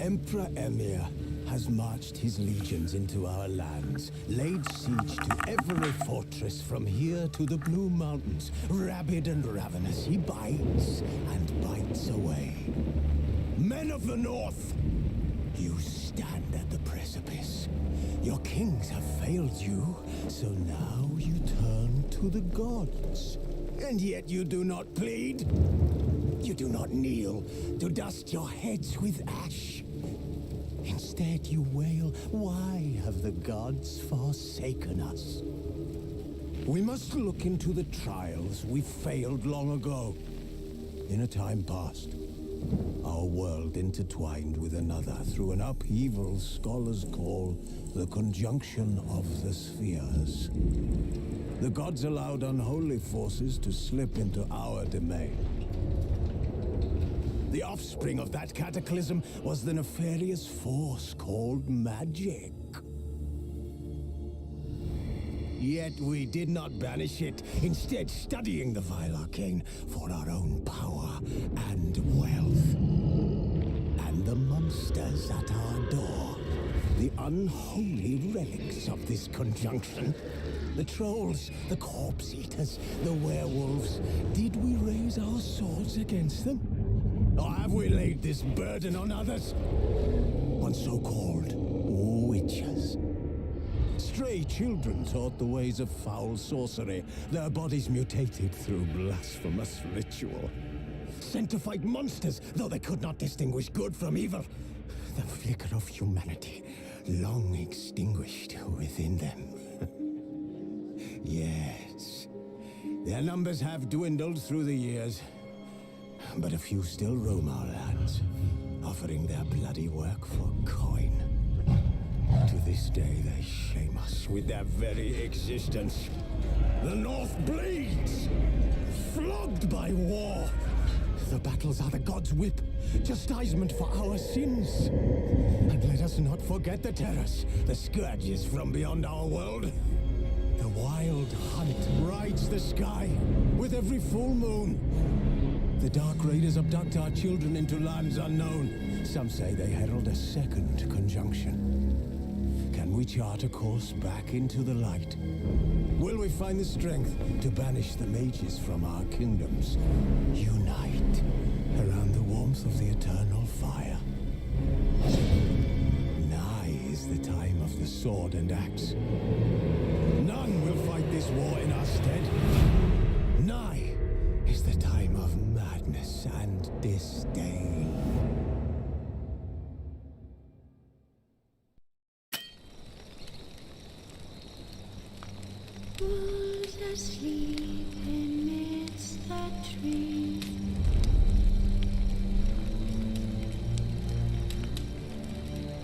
Emperor Emir has marched his legions into our lands, laid siege to every fortress from here to the Blue Mountains. Rabid and ravenous, he bites and bites away. Men of the North, you stand at the precipice. Your kings have failed you, so now you turn to the gods. And yet you do not plead. You do not kneel to dust your heads with ash. Instead you wail, why have the gods forsaken us? We must look into the trials we failed long ago. In a time past, our world intertwined with another through an upheaval scholars call the conjunction of the spheres. The gods allowed unholy forces to slip into our domain. The offspring of that cataclysm was the nefarious force called magic. Yet we did not banish it, instead studying the vile arcane for our own power and wealth. And the monsters at our door, the unholy relics of this conjunction. The trolls, the corpse eaters, the werewolves. Did we raise our swords against them? Or have we laid this burden on others? On so-called witches. Stray children taught the ways of foul sorcery, their bodies mutated through blasphemous ritual. Sent to fight monsters, though they could not distinguish good from evil. The flicker of humanity, long extinguished within them. Yes, their numbers have dwindled through the years. But a few still roam our lands, offering their bloody work for coin. To this day, they shame us with their very existence. The North bleeds, flogged by war. The battles are the gods' whip, chastisement for our sins. And let us not forget the terrors, the scourges from beyond our world. The wild hunt rides the sky with every full moon. The Dark Raiders abduct our children into lands unknown. Some say they herald a second conjunction. Can we chart a course back into the light? Will we find the strength to banish the mages from our kingdoms? Unite around the warmth of the eternal fire. Nigh is the time of the sword and axe. None will fight this war in our stead. Nigh is the time of madness and disdain. Who's asleep amidst the trees?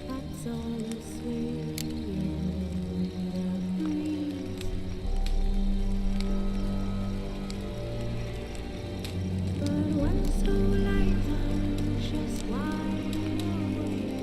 That's all asleep in the breeze. But when so light just wide awake,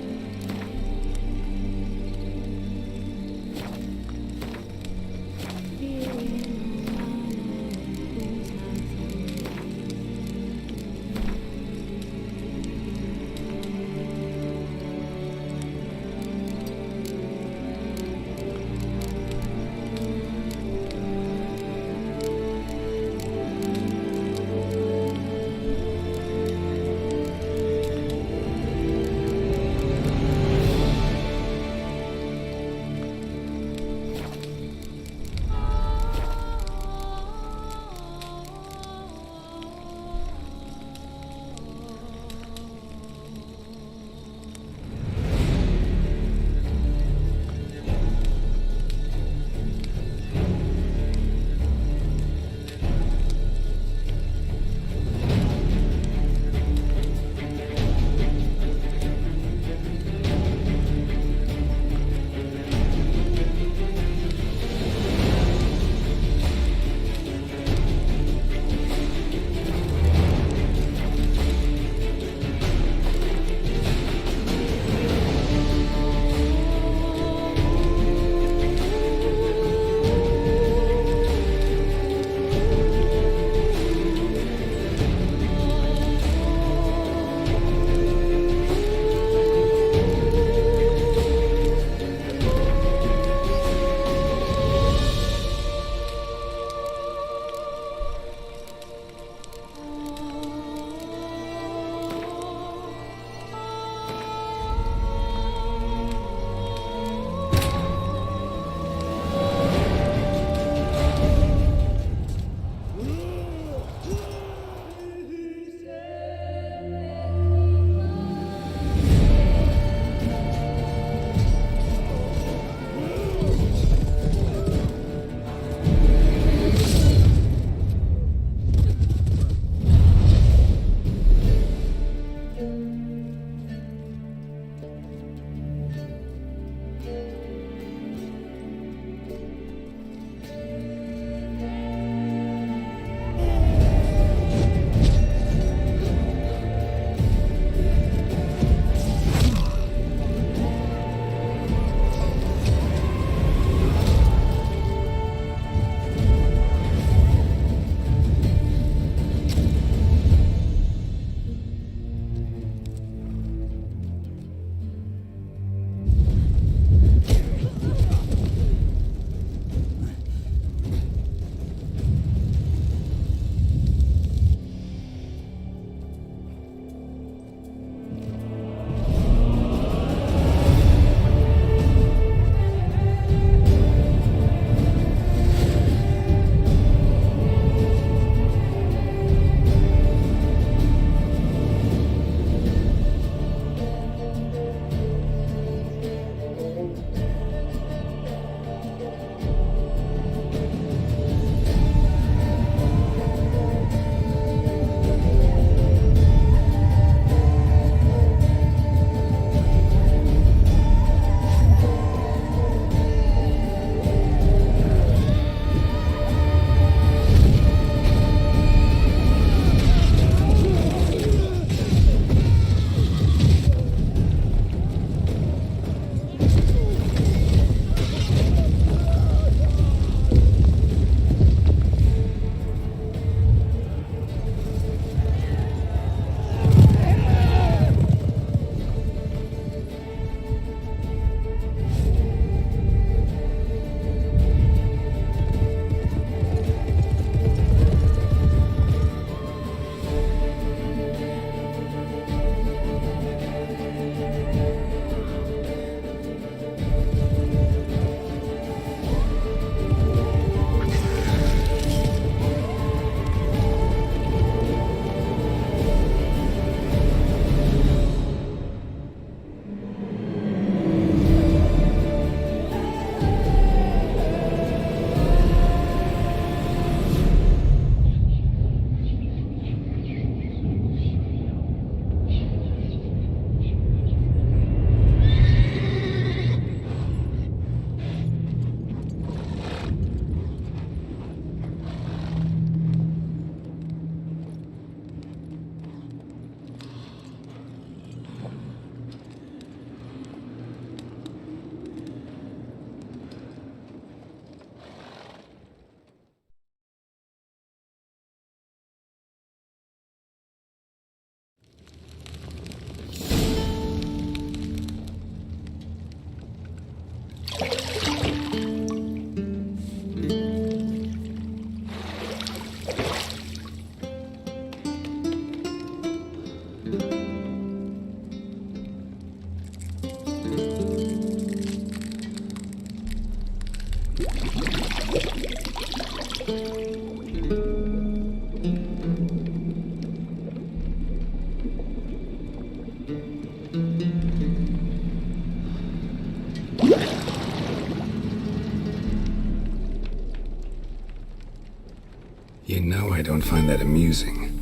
You know I don't find that amusing.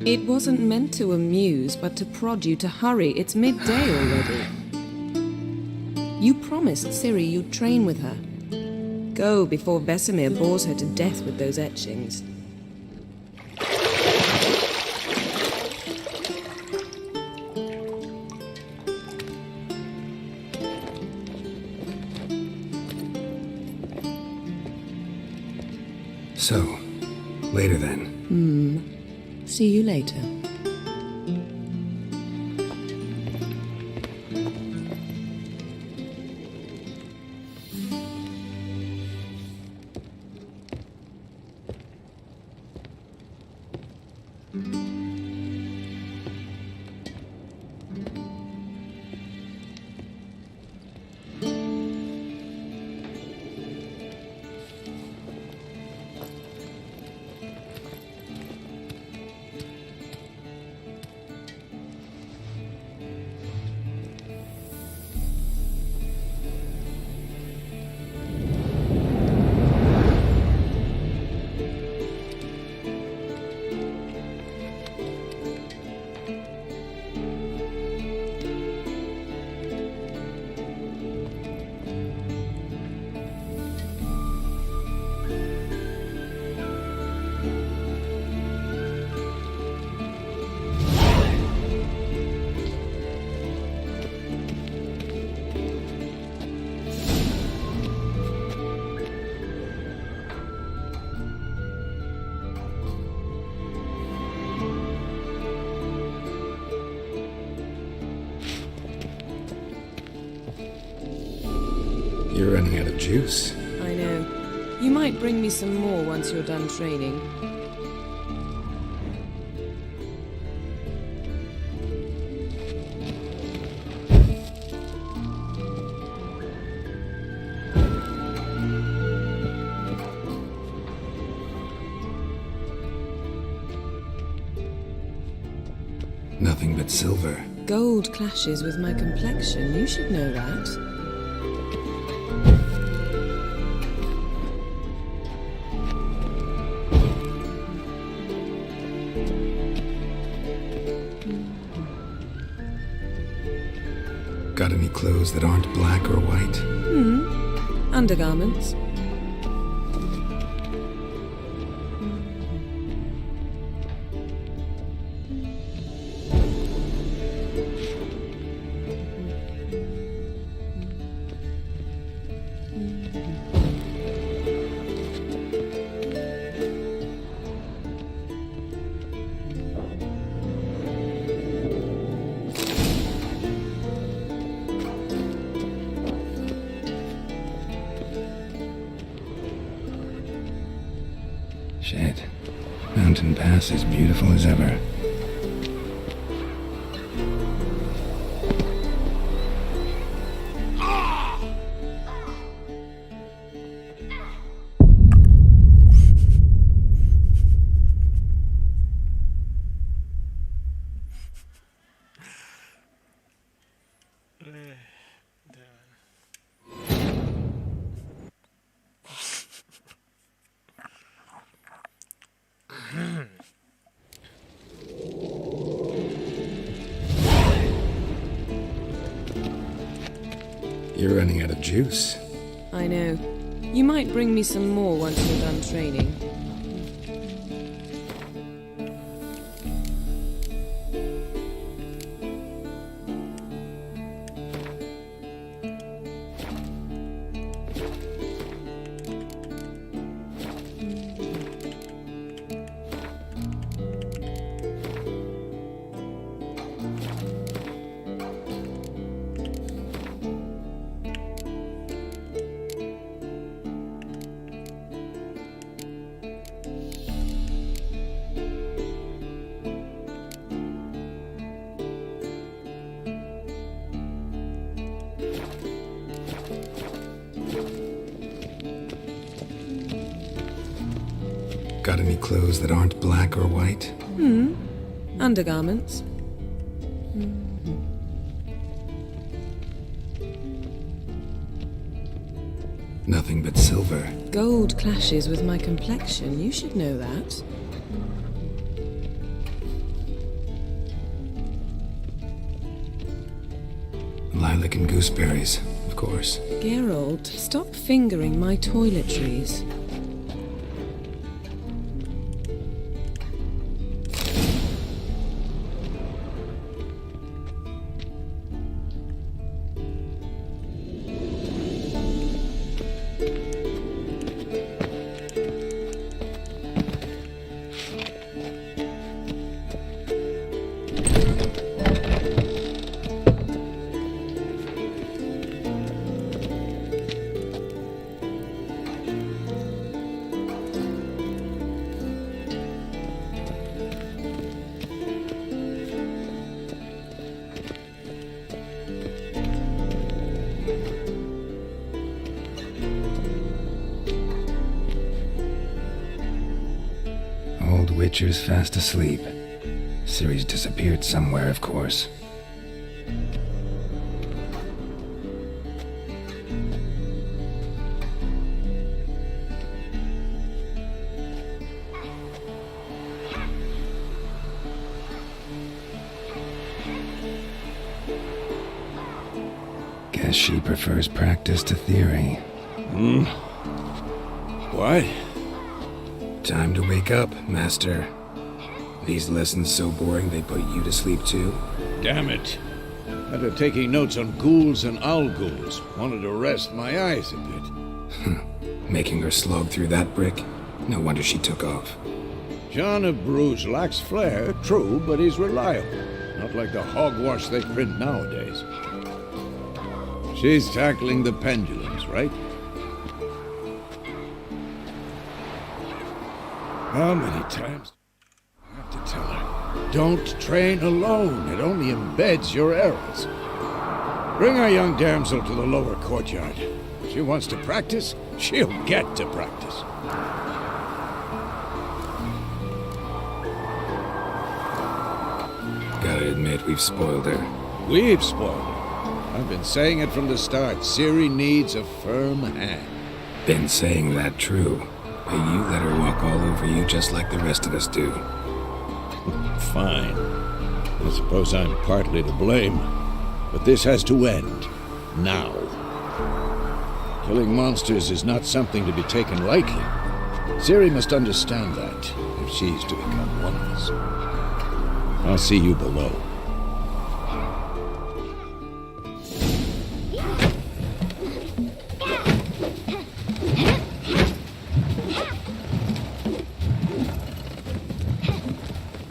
It wasn't meant to amuse, but to prod you to hurry. It's midday already. You promised Ciri you'd train with her. Go before Vesemir bores her to death with those etchings. So, later then. See you later. You're running out of juice. I know. You might bring me some more once you're done training. Nothing but silver. Gold clashes with my complexion. You should know that. Got any clothes that aren't black or white? Undergarments. Shit. Mountain Pass is beautiful as ever. You're running out of juice. I know. You might bring me some more once you're done training. Got any clothes that aren't black or white? Undergarments. Nothing but silver. Gold clashes with my complexion. You should know that. Lilac and gooseberries, of course. Geralt, stop fingering my toiletries. Old Witcher's fast asleep. Ciri's disappeared somewhere, of course. Guess she prefers practice to theory. What? Time to wake up, Master. These lessons so boring they put you to sleep too? Damn it. After taking notes on ghouls and owl ghouls, wanted to rest my eyes a bit. Making her slog through that brick? No wonder she took off. John of Bruges lacks flair, true, but he's reliable. Not like the hogwash they print nowadays. She's tackling the pendulums, right? How many times do I have to tell her? Don't train alone. It only embeds your errors. Bring our young damsel to the lower courtyard. She wants to practice, she'll get to practice. Gotta admit, we've spoiled her. We've spoiled her. I've been saying it from the start. Ciri needs a firm hand. Been saying that true. But you let her walk all over you just like the rest of us do. Fine. I suppose I'm partly to blame. But this has to end. Now. Killing monsters is not something to be taken lightly. Ciri must understand that, if she's to become one of us. I'll see you below.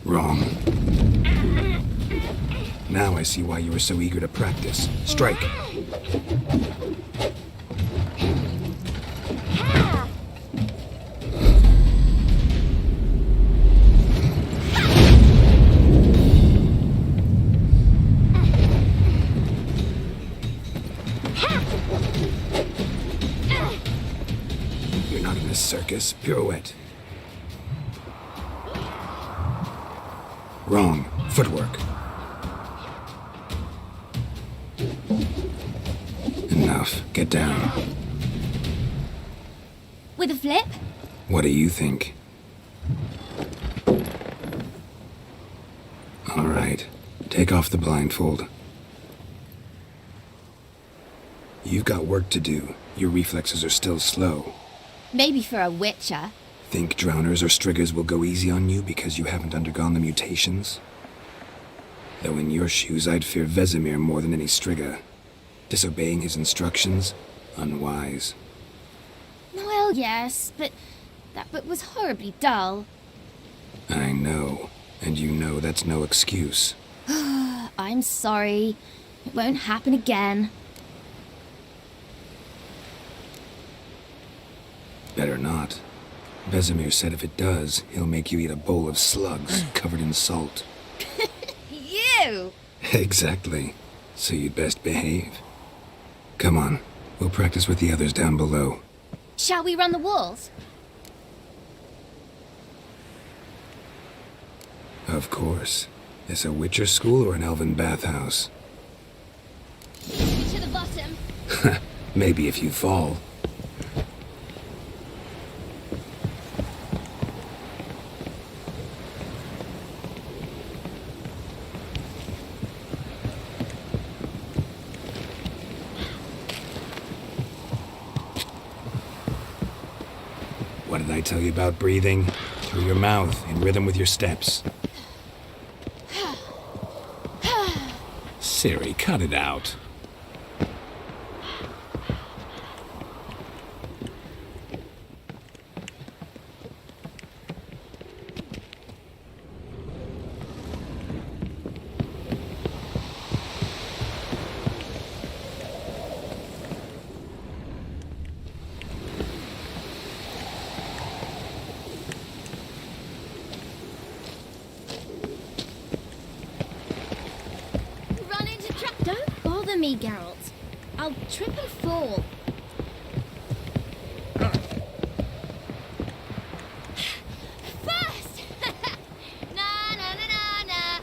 Wrong. Now I see why you were so eager to practice. Strike. You're not in a circus. Pirouette. Wrong. Footwork. Enough. Get down. With a flip? What do you think? All right. Take off the blindfold. You've got work to do. Your reflexes are still slow. Maybe for a witcher. Think drowners or striggers will go easy on you because you haven't undergone the mutations? Though in your shoes, I'd fear Vesemir more than any strigger. Disobeying his instructions? Unwise. Well, yes, but that book was horribly dull. I know. And you know that's no excuse. I'm sorry. It won't happen again. Better not. Vesemir said if it does, he'll make you eat a bowl of slugs covered in salt. You! Exactly. So you'd best behave. Come on. We'll practice with the others down below. Shall we run the walls? Of course. This a Witcher school or an elven bathhouse? To the bottom. Maybe if you fall. What did I tell you about breathing? Through your mouth, in rhythm with your steps. Siri, cut it out. Run into trap. Don't bother me, Geralt. I'll trip and fall. First! Na na na na na.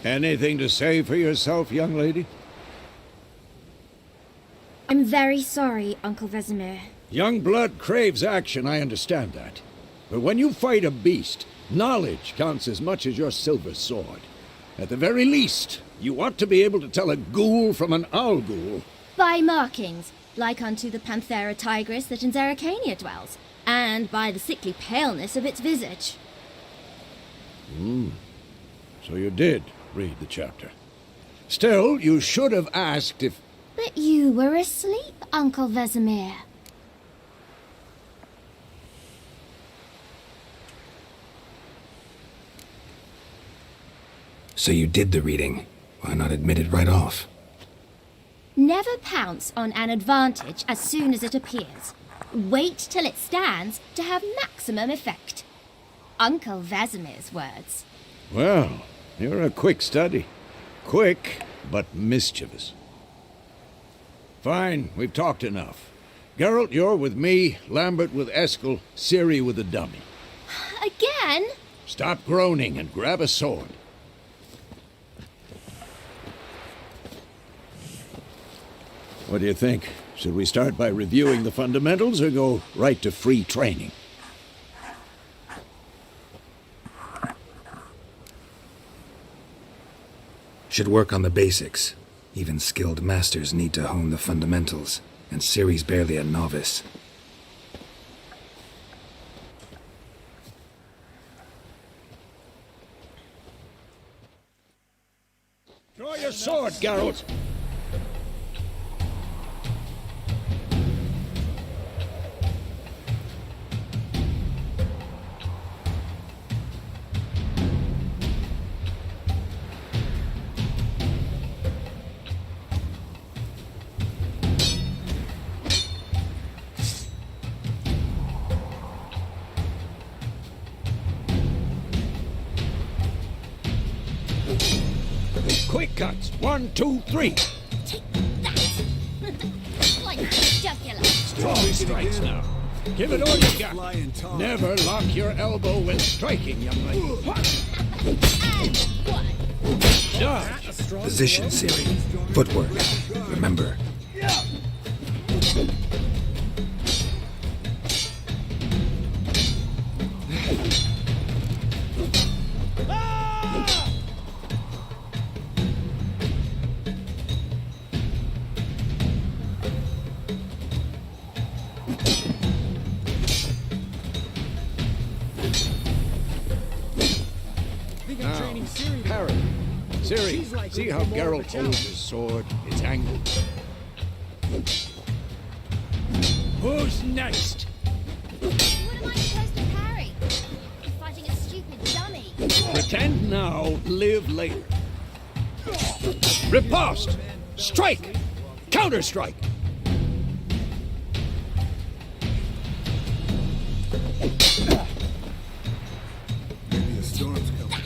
Anything to say for yourself, young lady? I'm very sorry, Uncle Vesemir. Young blood craves action, I understand that. But when you fight a beast, knowledge counts as much as your silver sword. At the very least, you ought to be able to tell a ghoul from an owl ghoul. By markings, like unto the Panthera tigris that in Zerrikania dwells, and by the sickly paleness of its visage. So you did read the chapter. Still, you should have asked if... But you were asleep, Uncle Vesemir. So you did the reading. Why not admit it right off? Never pounce on an advantage as soon as it appears. Wait till it stands to have maximum effect. Uncle Vesemir's words. Well, you're a quick study. Quick, but mischievous. Fine, we've talked enough. Geralt, you're with me, Lambert with Eskel, Ciri with the dummy. Again? Stop groaning and grab a sword. What do you think? Should we start by reviewing the fundamentals or go right to free training? Should work on the basics. Even skilled masters need to hone the fundamentals, and Ciri's barely a novice. Draw your sword, Geralt! Quick cuts. 1, 2, 3. Take that! Like jugular. Strong strikes now. Give it all you got. Never lock your elbow when striking, young lady. And one. Dodge. Position, Ciri. Footwork. Remember. Harry, Ciri, see how Geralt holds his sword, his angle. Who's next? What am I supposed to parry? I'm fighting a stupid dummy. Pretend now, live later. Riposte! Strike! Counter-strike! Maybe a storm's coming.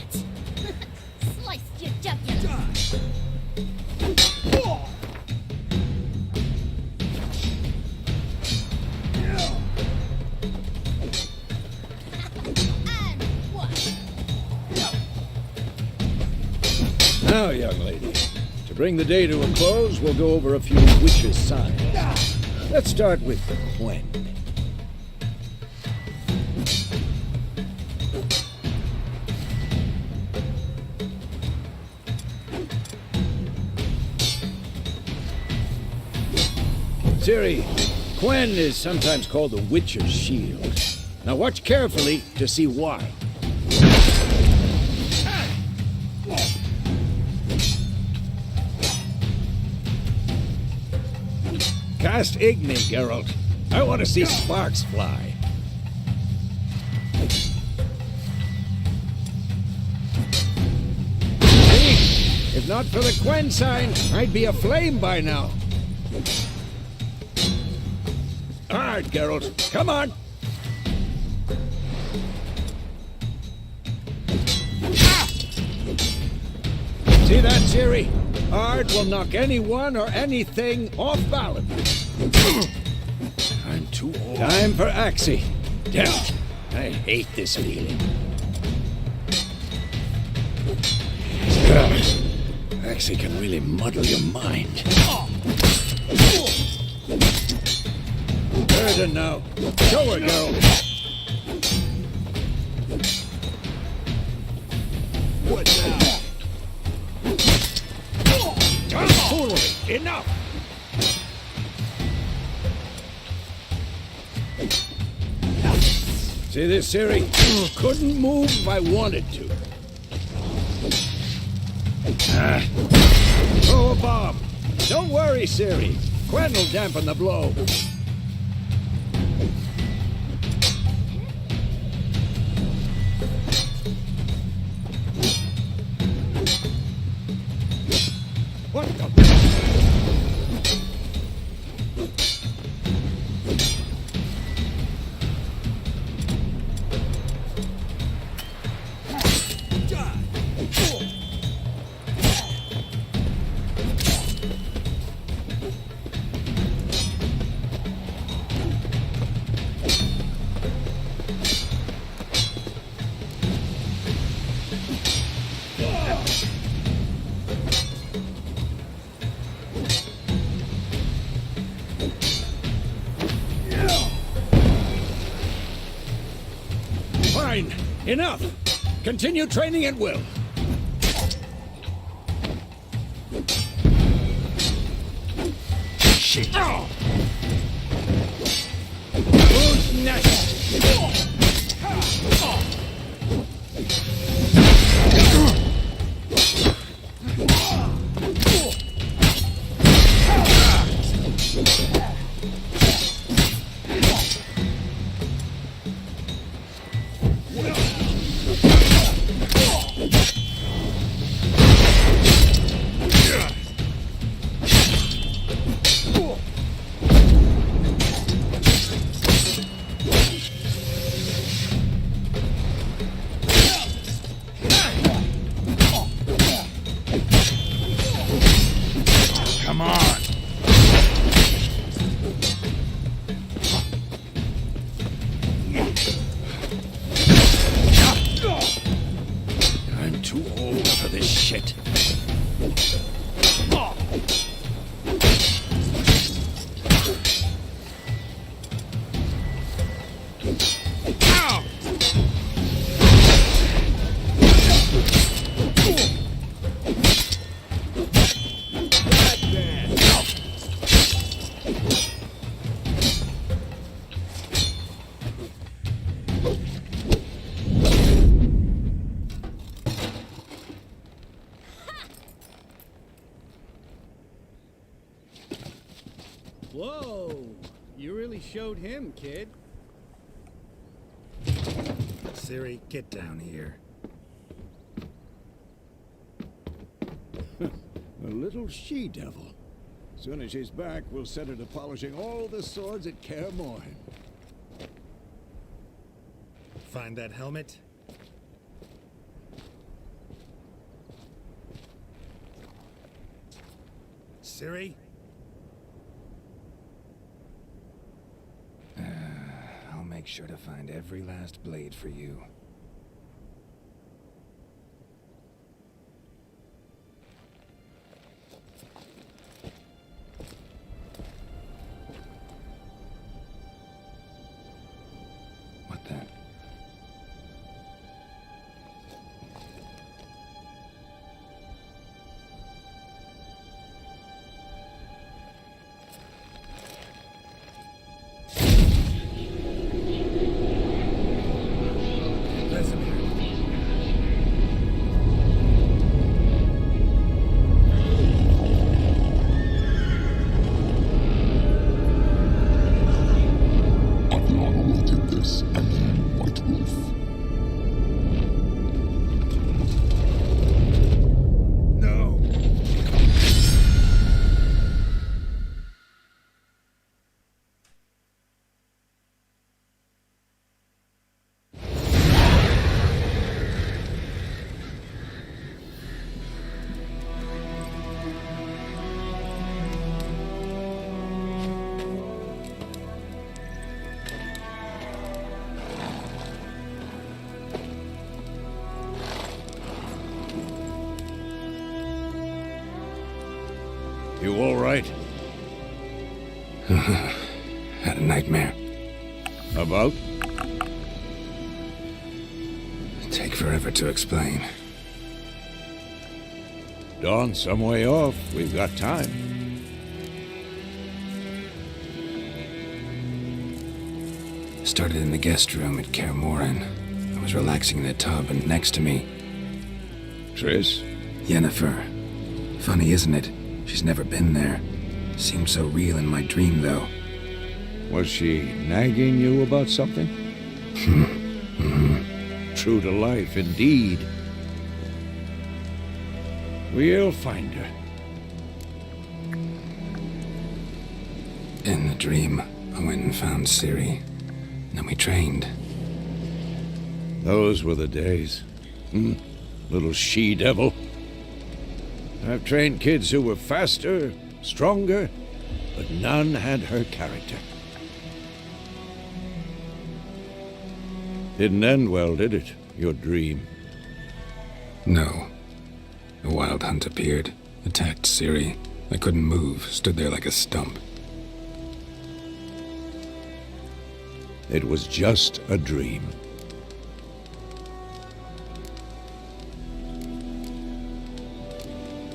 Sliced your jugular. And one. Now, young lady, to bring the day to a close, we'll go over a few witches' signs. Let's start with Quen. Ciri, Quen is sometimes called the Witcher's Shield. Now watch carefully to see why. Cast Igni, Geralt. I want to see sparks fly. See? If not for the Quen sign, I'd be aflame by now. All right, Geralt, come on. See that, Ciri? Art will knock anyone or anything off balance. I'm too old. Time for Axii. Damn it. I hate this feeling. Axii can really muddle your mind. Burden now. Show her, girl. What now? Foolery! Enough! See this, Ciri? Couldn't move if I wanted to. Throw a bomb. Don't worry, Ciri. Quen will dampen the blow. What the... Fine. Enough. Continue training at will. Shit. Oh. Who's next? Come on. I'm too old for this shit. Whoa! You really showed him, kid. Ciri, get down here. A little she-devil. Soon as she's back, we'll set her to polishing all the swords at Kaer Morhen. Find that helmet? Ciri? I'll make sure to find every last blade for you. What the? Adriana did this, and then White Wolf. No! You all right? Had a nightmare. About? Take forever to explain. Dawn's some way off. We've got time. Started in the guest room at Kaer Morhen. I was relaxing in the tub, and next to me, Triss? Yennefer. Funny, isn't it? She's never been there. Seemed so real in my dream, though. Was she nagging you about something? True to life, indeed. We'll find her. In the dream, I went and found Ciri. Then we trained. Those were the days. Little she-devil. I've trained kids who were faster, stronger, but none had her character. Didn't end well, did it? Your dream? No. A wild hunt appeared, attacked Ciri. I couldn't move, stood there like a stump. It was just a dream.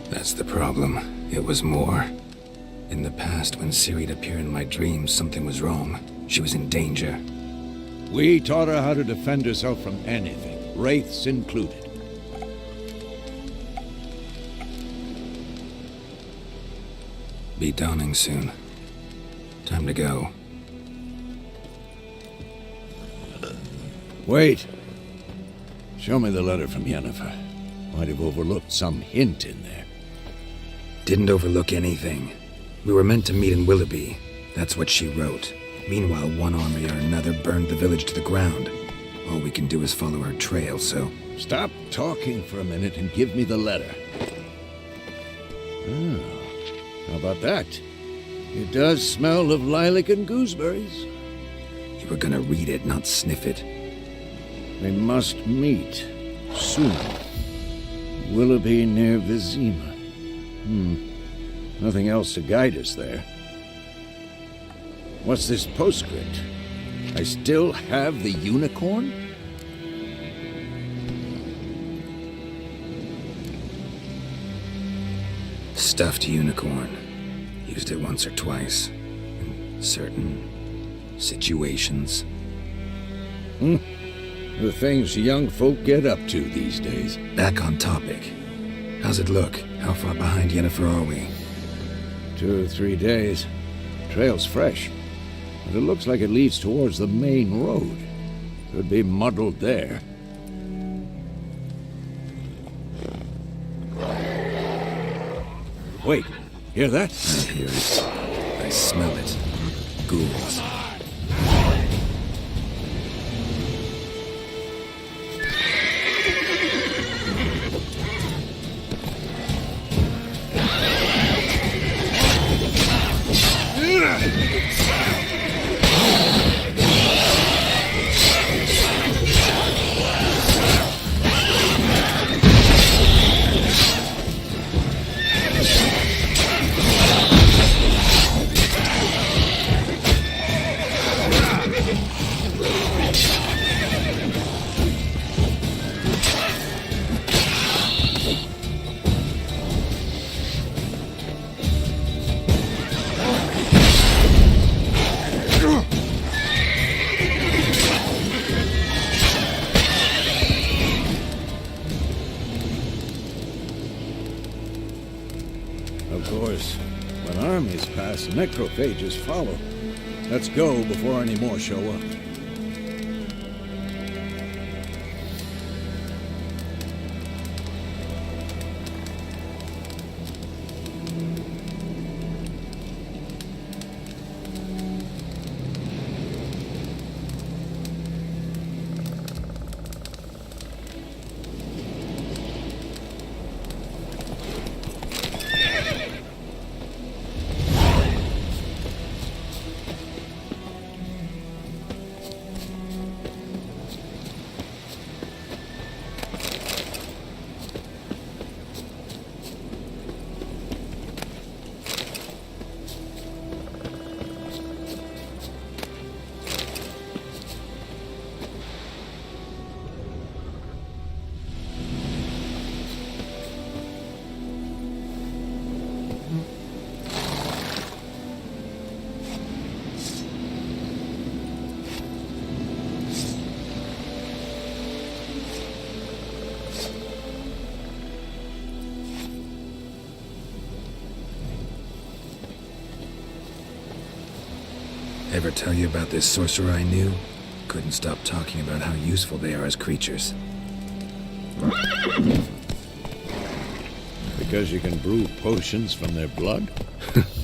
That's the problem. It was more. In the past, when Ciri'd appear in my dreams, something was wrong. She was in danger. We taught her how to defend herself from anything, wraiths included. Be dawning soon. Time to go. Wait. Show me the letter from Yennefer. Might have overlooked some hint in there. Didn't overlook anything. We were meant to meet in Willoughby. That's what she wrote. Meanwhile, one army or another burned the village to the ground. All we can do is follow her trail, so... Stop talking for a minute and give me the letter. Ah, how about that? It does smell of lilac and gooseberries. You were gonna read it, not sniff it. We must meet soon. Willoughby near Vizima. Nothing else to guide us there. What's this postscript? I still have the unicorn? Stuffed unicorn. Used it once or twice. In certain situations. The things young folk get up to these days. Back on topic. How's it look? How far behind Yennefer are we? 2 or 3 days. trail's fresh, but it looks like it leads towards the main road. Could be muddled there. Wait, hear that? I hear it. I smell it. Ghouls. Of course, when armies pass, necrophages follow. Let's go before any more show up. Ever tell you about this sorcerer I knew? Couldn't stop talking about how useful they are as creatures. Because you can brew potions from their blood?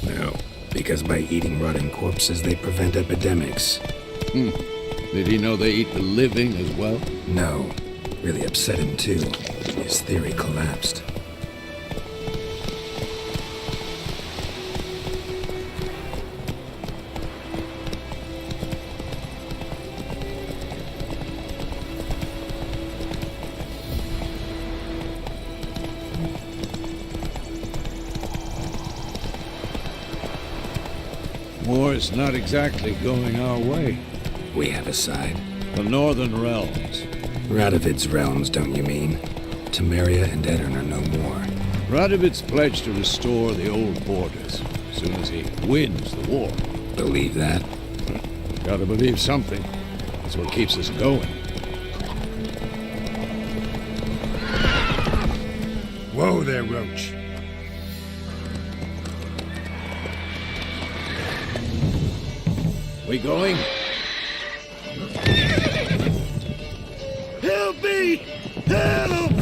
No, because by eating rotting corpses, they prevent epidemics. Did he know they eat the living as well? No, really upset him too. His theory collapsed. War's not exactly going our way. We have a side. The Northern Realms. Radovid's realms, don't you mean? Temeria and Edirn are no more. Radovid's pledged to restore the old borders as soon as he wins the war. Believe that? Gotta believe something. That's what keeps us going. Whoa there, Roach. We going? Help me! Help!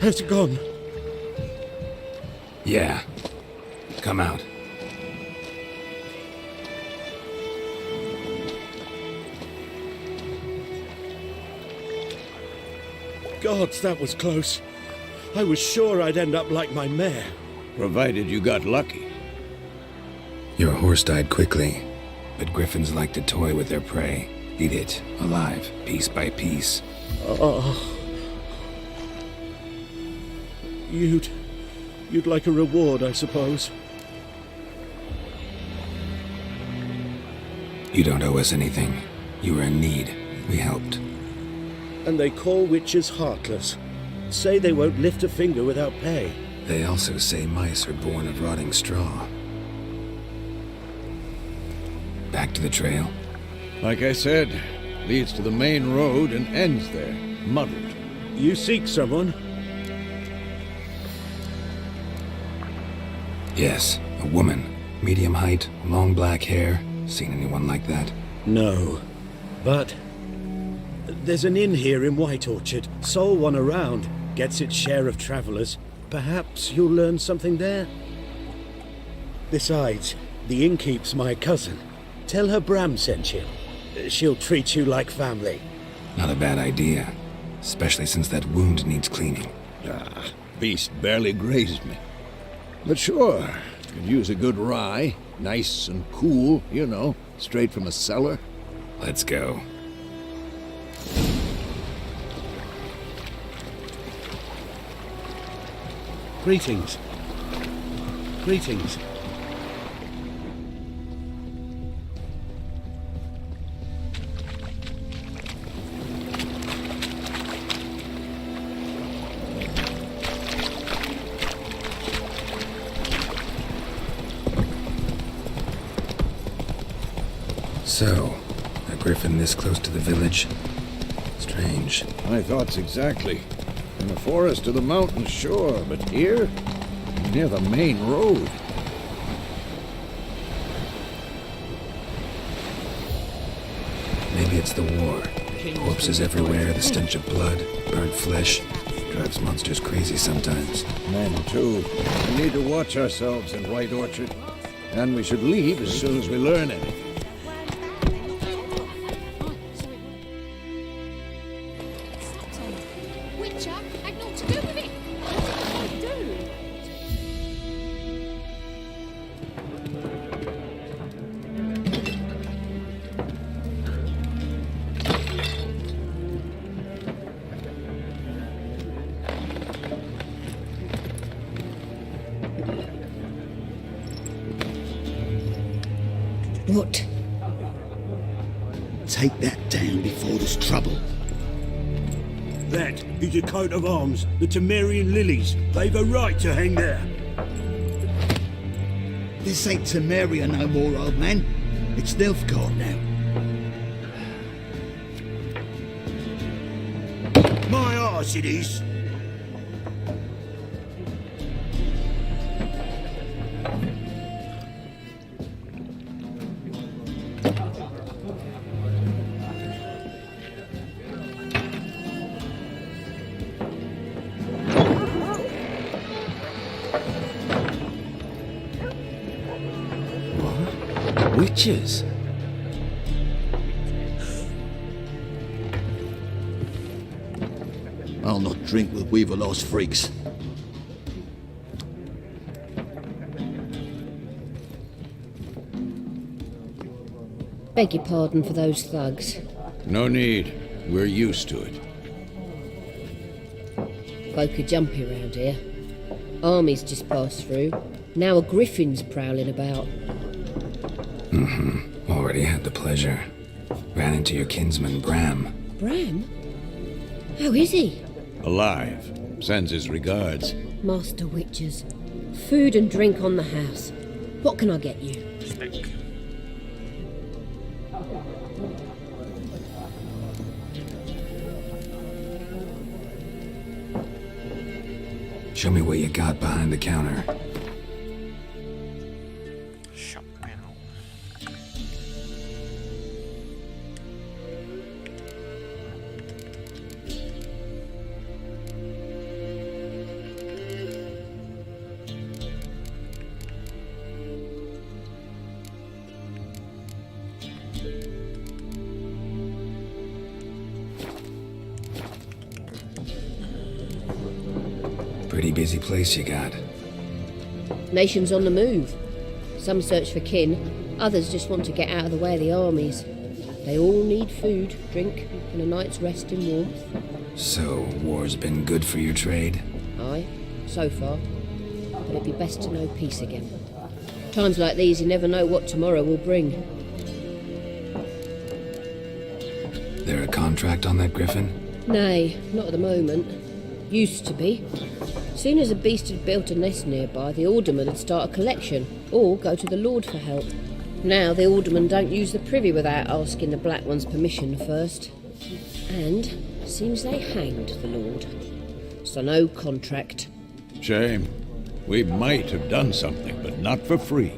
It's gone. Yeah. Come out. Gods, that was close. I was sure I'd end up like my mare. Provided you got lucky. Your horse died quickly, but griffins like to toy with their prey. Eat it, alive, piece by piece. Oh. You'd like a reward, I suppose. You don't owe us anything. You were in need. We helped. And they call witches heartless. Say they won't lift a finger without pay. They also say mice are born of rotting straw. Back to the trail? Like I said, leads to the main road and ends there, muddled. You seek someone? Yes, a woman. Medium height, long black hair. Seen anyone like that? No. But there's an inn here in White Orchard. Sole one around. Gets its share of travelers. Perhaps you'll learn something there? Besides, the innkeep's my cousin. Tell her Bram sent you. She'll treat you like family. Not a bad idea. Especially since that wound needs cleaning. Ah, beast barely grazed me. But sure, could use a good rye. Nice and cool, you know, straight from a cellar. Let's go. Greetings. Greetings. So, a griffin this close to the village? Strange. My thoughts exactly. In the forest or the mountains, sure, but here? Near the main road. Maybe it's the war. Corpses everywhere, the stench of blood, burnt flesh. Drives monsters crazy sometimes. Men, too. We need to watch ourselves in White Orchard. And we should leave as soon as we learn anything. Witcher, I've naught to do with it. What did I do? What? Take that down before there's trouble. That is a coat of arms, the Temerian lilies. They've a right to hang there. This ain't Temeria no more, old man. It's Nilfgaard now. My arse it is. Witches? I'll not drink with Weaverlaw's freaks. Beg your pardon for those thugs. No need. We're used to it. Folk are jumpy around here. Armies just passed through. Now a griffin's prowling about. Already had the pleasure. Ran into your kinsman, Bram. Bram? How is he? Alive. Sends his regards. Master Witchers. Food and drink on the house. What can I get you? Show me what you got behind the counter. Pretty busy place you got. Nations on the move. Some search for kin, others just want to get out of the way of the armies. They all need food, drink, and a night's rest in warmth. So, war's been good for your trade? Aye, so far. But it'd be best to know peace again. Times like these, you never know what tomorrow will bring. There a contract on that griffin? Nay, not at the moment. Used to be. Soon as a beast had built a nest nearby, the alderman would start a collection, or go to the Lord for help. Now the aldermen don't use the privy without asking the Black One's permission first. And seems they hanged the Lord. So no contract. Shame. We might have done something, but not for free.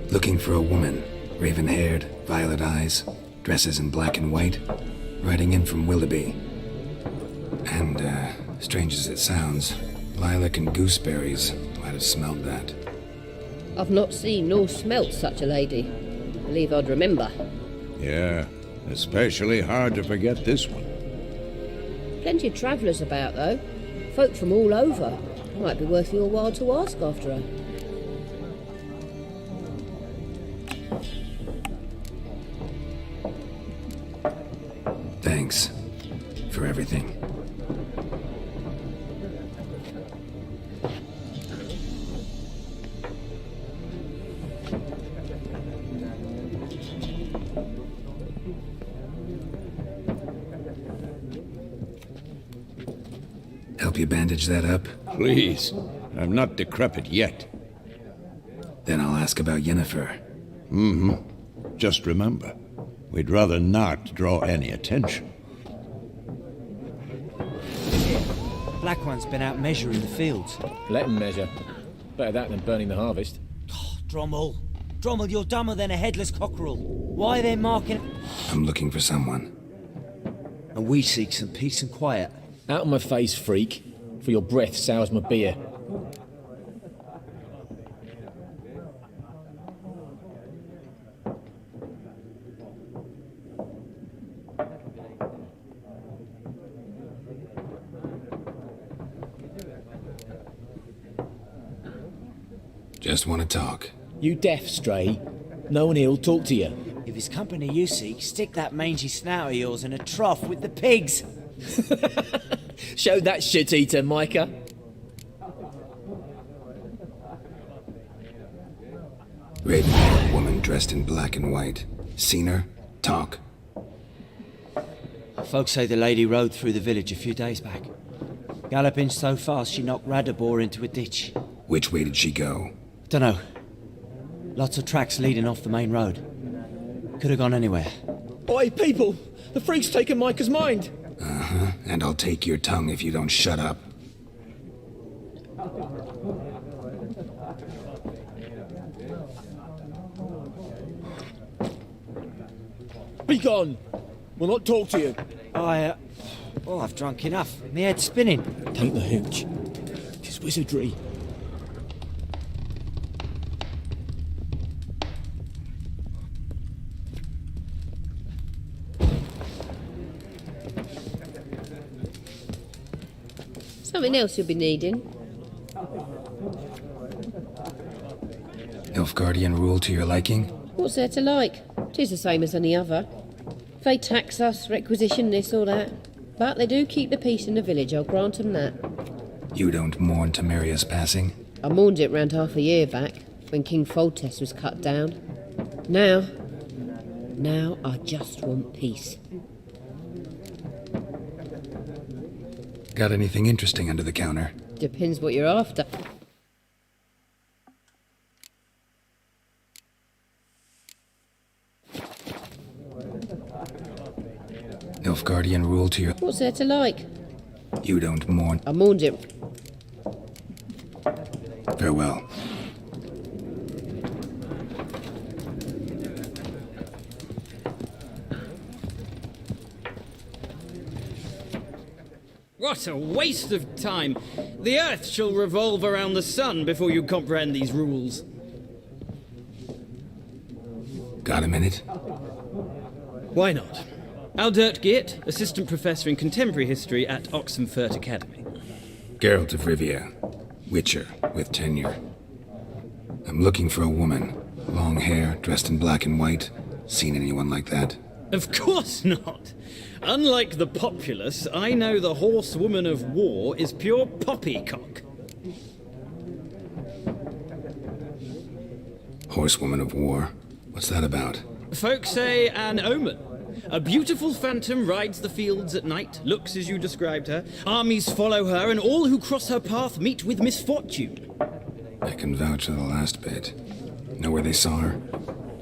Looking for a woman. Raven-haired, violet eyes, dresses in black and white. Riding in from Willoughby. And, strange as it sounds, lilac and gooseberries might have smelled that. I've not seen nor smelt such a lady. Believe I'd remember. Yeah, especially hard to forget this one. Plenty of travellers about, though. Folk from all over. Might be worth your while to ask after her. Thanks for everything. Help you bandage that up? Please, I'm not decrepit yet. Then I'll ask about Yennefer. Just remember, we'd rather not draw any attention. Black One's been out measuring the fields. Let him measure. Better that than burning the harvest. Drommel. Drommel, you're dumber than a headless cockerel. Why are they marking... I'm looking for someone. And we seek some peace and quiet. Out of my face, freak. For your breath sours my beer. Just want to talk. You deaf, Stray? No one here'll talk to you. If it's company you seek, stick that mangy snout of yours in a trough with the pigs. Show that shit-eater, Micah. Raven-haired woman dressed in black and white. Seen her? Talk. Folks say the lady rode through the village a few days back. Galloping so fast she knocked Radabor into a ditch. Which way did she go? Dunno. Lots of tracks leading off the main road. Could have gone anywhere. Oi, people! The freak's taken Micah's mind! Uh-huh, and I'll take your tongue if you don't shut up. Be gone! We'll not talk to you. I've drunk enough. My head's spinning. Take the hooch. 'Tis wizardry. Something else you'll be needing. Nilfgaardian rule to your liking? What's there to like? 'Tis the same as any other. They tax us, requisition this or that. But they do keep the peace in the village, I'll grant 'em that. You don't mourn Temeria's passing? I mourned it round half a year back, when King Foltest was cut down. Now I just want peace. Got anything interesting under the counter? Depends what you're after. Nilfgaardian rule to your... What's there to like? You don't mourn... I mourned it. Farewell. What a waste of time! The Earth shall revolve around the sun before you comprehend these rules. Got a minute? Why not? Aldert Geert, Assistant Professor in Contemporary History at Oxenfurt Academy. Geralt of Rivia, Witcher with tenure. I'm looking for a woman. Long hair, dressed in black and white. Seen anyone like that? Of course not. Unlike the populace, I know the horsewoman of war is pure poppycock. Horsewoman of war? What's that about? Folk say an omen. A beautiful phantom rides the fields at night, looks as you described her. Armies follow her, and all who cross her path meet with misfortune. I can vouch for the last bit. Know where they saw her?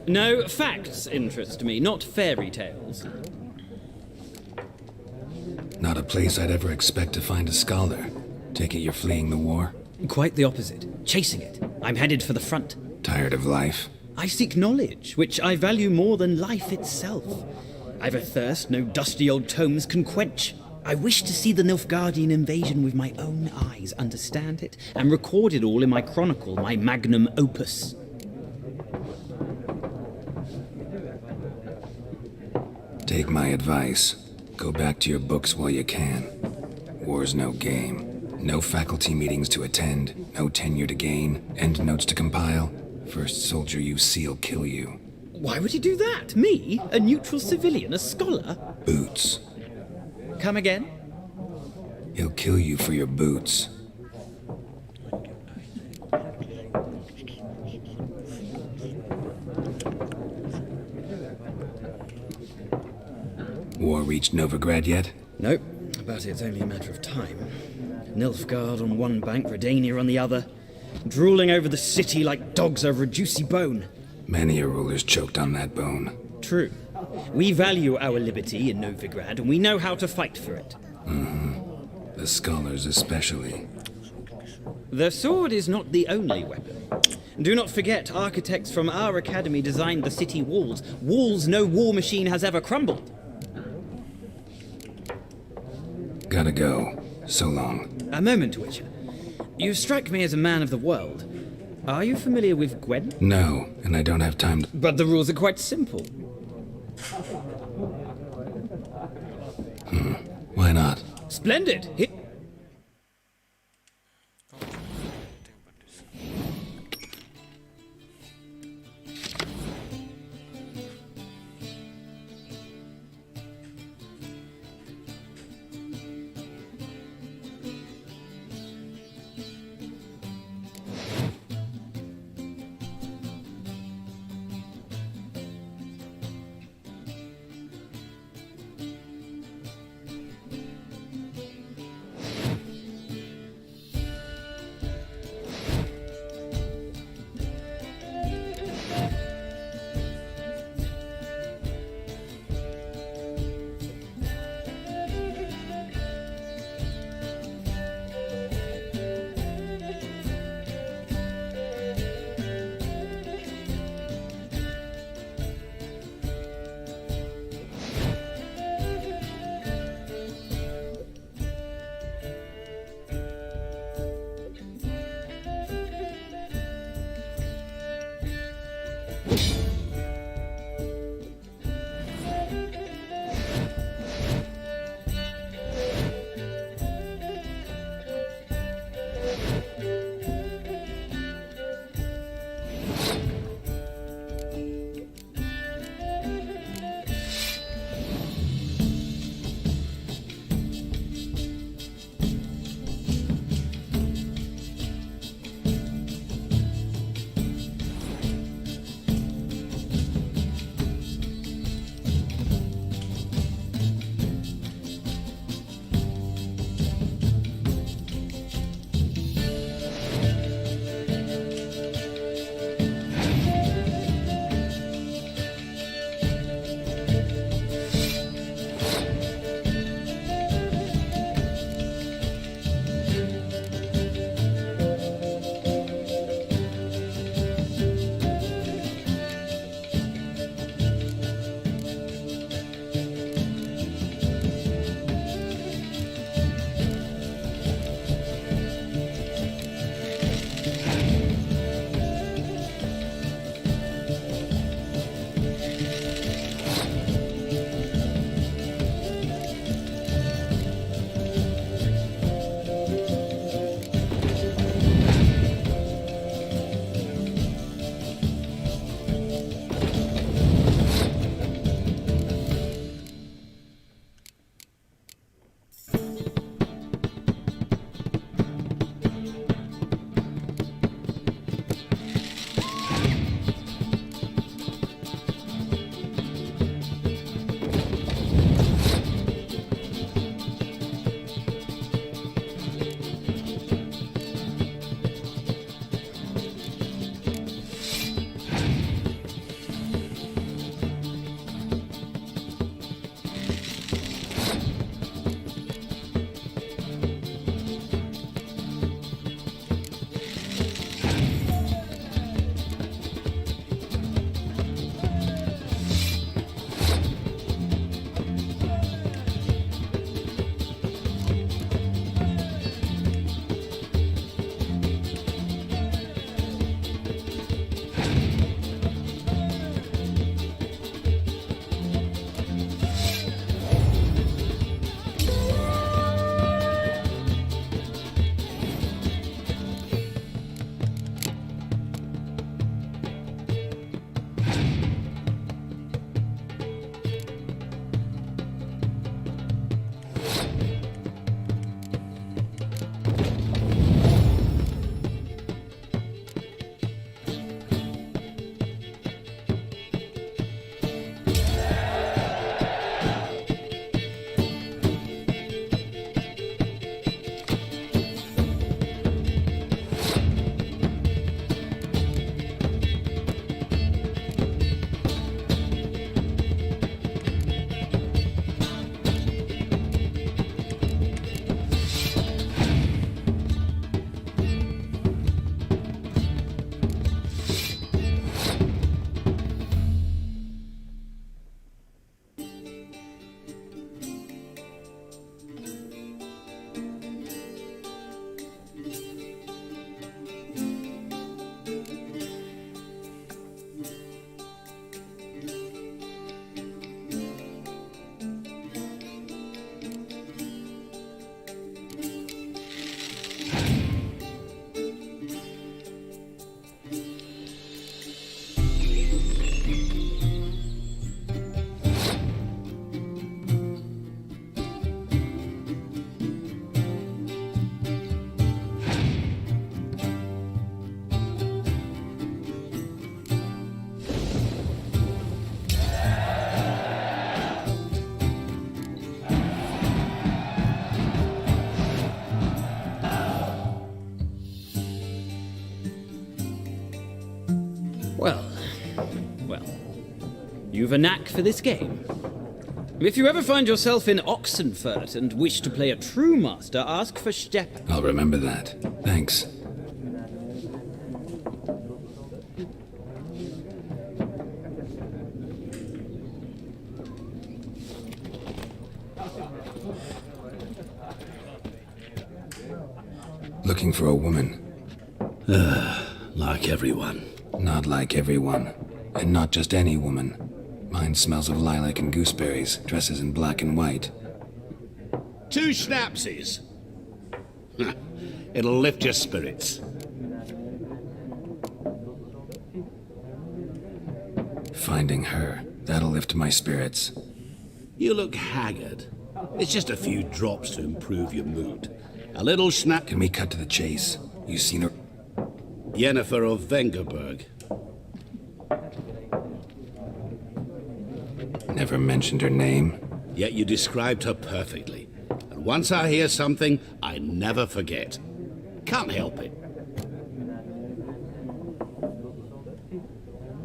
No, facts interest me, not fairy tales. Not a place I'd ever expect to find a scholar. Take it you're fleeing the war? Quite the opposite. Chasing it. I'm headed for the front. Tired of life? I seek knowledge, which I value more than life itself. I've a thirst no dusty old tomes can quench. I wish to see the Nilfgaardian invasion with my own eyes, understand it, and record it all in my chronicle, my magnum opus. Take my advice. Go back to your books while you can. War's no game. No faculty meetings to attend, no tenure to gain, endnotes to compile. First soldier you see'll kill you. Why would he do that? Me? A neutral civilian? A scholar? Boots. Come again? He'll kill you for your boots. War reached Novigrad yet? Nope, but it's only a matter of time. Nilfgaard on one bank, Redania on the other, drooling over the city like dogs over a juicy bone. Many a ruler's choked on that bone. True. We value our liberty in Novigrad, and we know how to fight for it. The scholars especially. The sword is not the only weapon. Do not forget, architects from our academy designed the city walls. Walls no war machine has ever crumbled. Gotta go. So long. A moment, Witcher. You strike me as a man of the world. Are you familiar with Gwen? No, and I don't have time to... But the rules are quite simple. Why not? Splendid! Well, you've a knack for this game. If you ever find yourself in Oxenfurt and wish to play a true master, ask for Stepp. I'll remember that. Thanks. Looking for a woman. Like everyone. Not like everyone. And not just any woman. Mine smells of lilac and gooseberries, dresses in black and white. 2 schnapsies. It'll lift your spirits. Finding her. That'll lift my spirits. You look haggard. It's just a few drops to improve your mood. A little schnapp... Can we cut to the chase? You seen her? Yennefer of Vengerberg. Never mentioned her name. Yet you described her perfectly. And once I hear something, I never forget. Can't help it.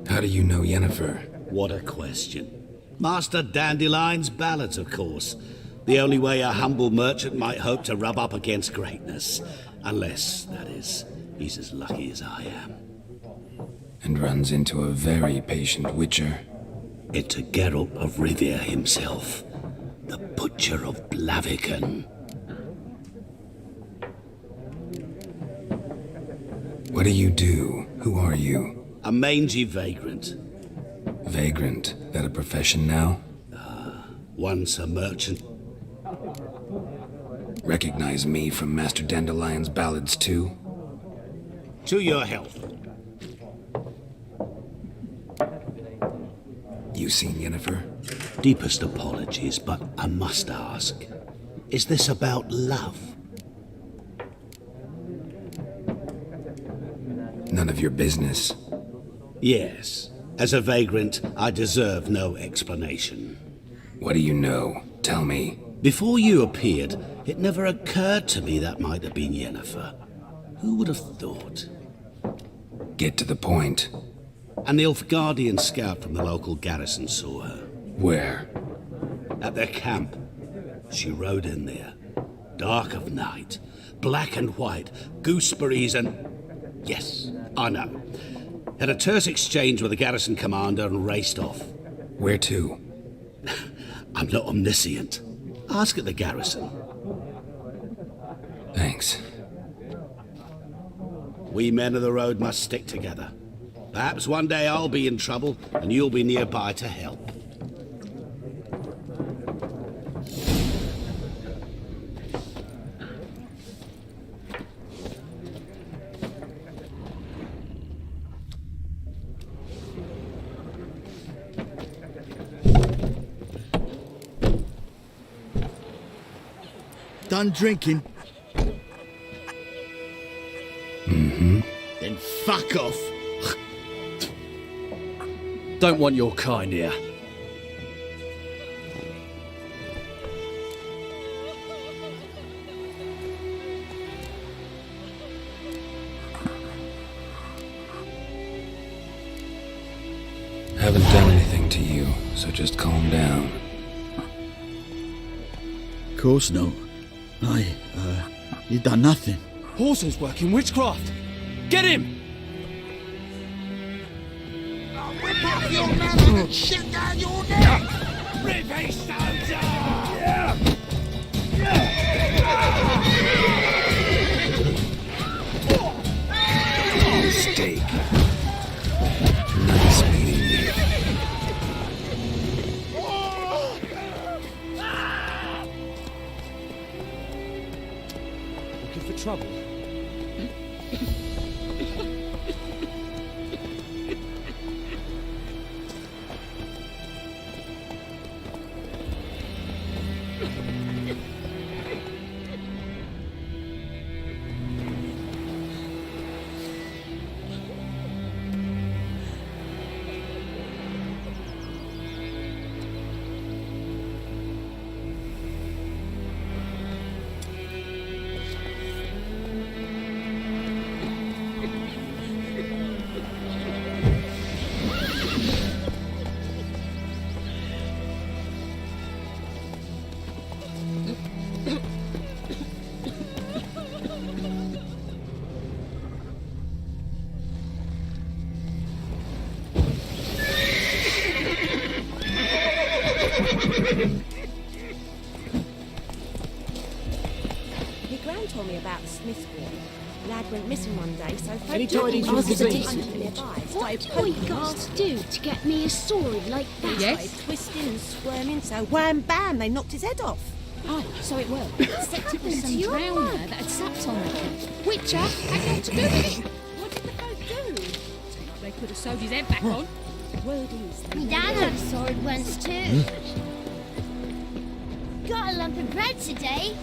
How do you know Yennefer? What a question. Master Dandelion's ballads, of course. The only way a humble merchant might hope to rub up against greatness. Unless, that is, he's as lucky as I am. And runs into a very patient witcher. Into Geralt of Rivia himself. The Butcher of Blaviken. What do you do? Who are you? A mangy vagrant. Vagrant? That a profession now? Once a merchant. Recognize me from Master Dandelion's ballads too? To your health. You seen Yennefer? Deepest apologies, but I must ask. Is this about love? None of your business. Yes. As a vagrant, I deserve no explanation. What do you know? Tell me. Before you appeared, it never occurred to me that might have been Yennefer. Who would have thought? Get to the point. An Nilfgaardian scout from the local garrison saw her. Where? At their camp. She rode in there. Dark of night. Black and white. Gooseberries and... Yes, I know. Had a terse exchange with the garrison commander and raced off. Where to? I'm not omniscient. Ask at the garrison. Thanks. We men of the road must stick together. Perhaps one day I'll be in trouble and you'll be nearby to help. Done drinking? Mm-hmm. Then fuck off. Don't want your kind here. Haven't done anything to you, so just calm down. Of course not. You done nothing. Horses working witchcraft. Get him! Rip off your manhood and shit down your neck! Rip his stones Mistake. Nice meeting you. Looking for trouble? Smithport. Lad went missing one day, so folk Any tidings from the disease? What have we got to do to get me a sword like that? Yes. Twisting and squirming, so wham bam, they knocked his head off. Oh, so it worked. Except it was some drowner that had sat on it. Witcher had nothing to do with it. What did the folk do? Seemed like they could have sewed his head back on. Word is, My dad had a sword once too. Got a lump of bread today.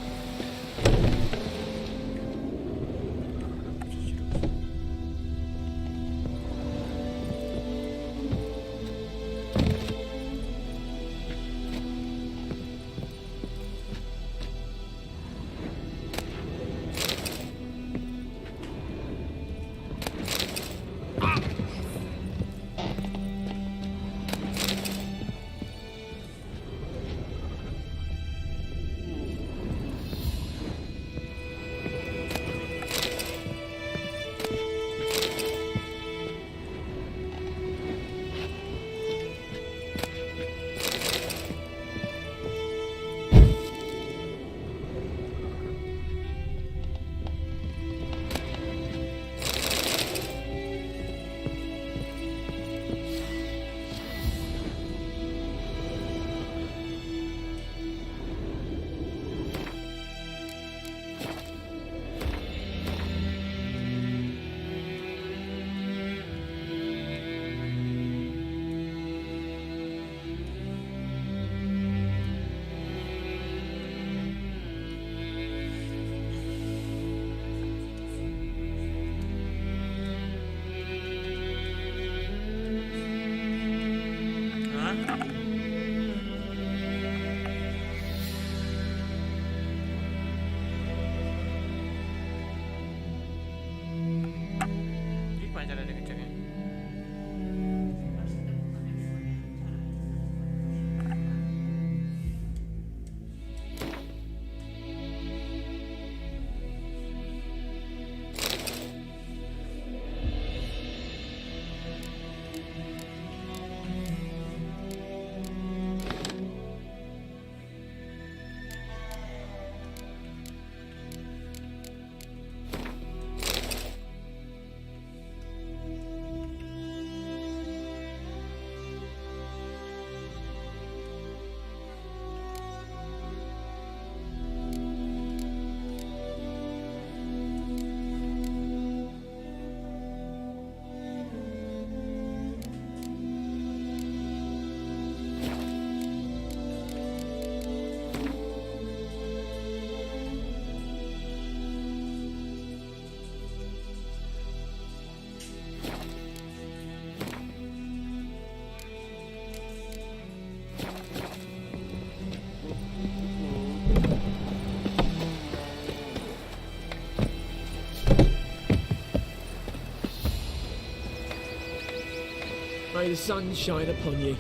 May the sun shine upon you.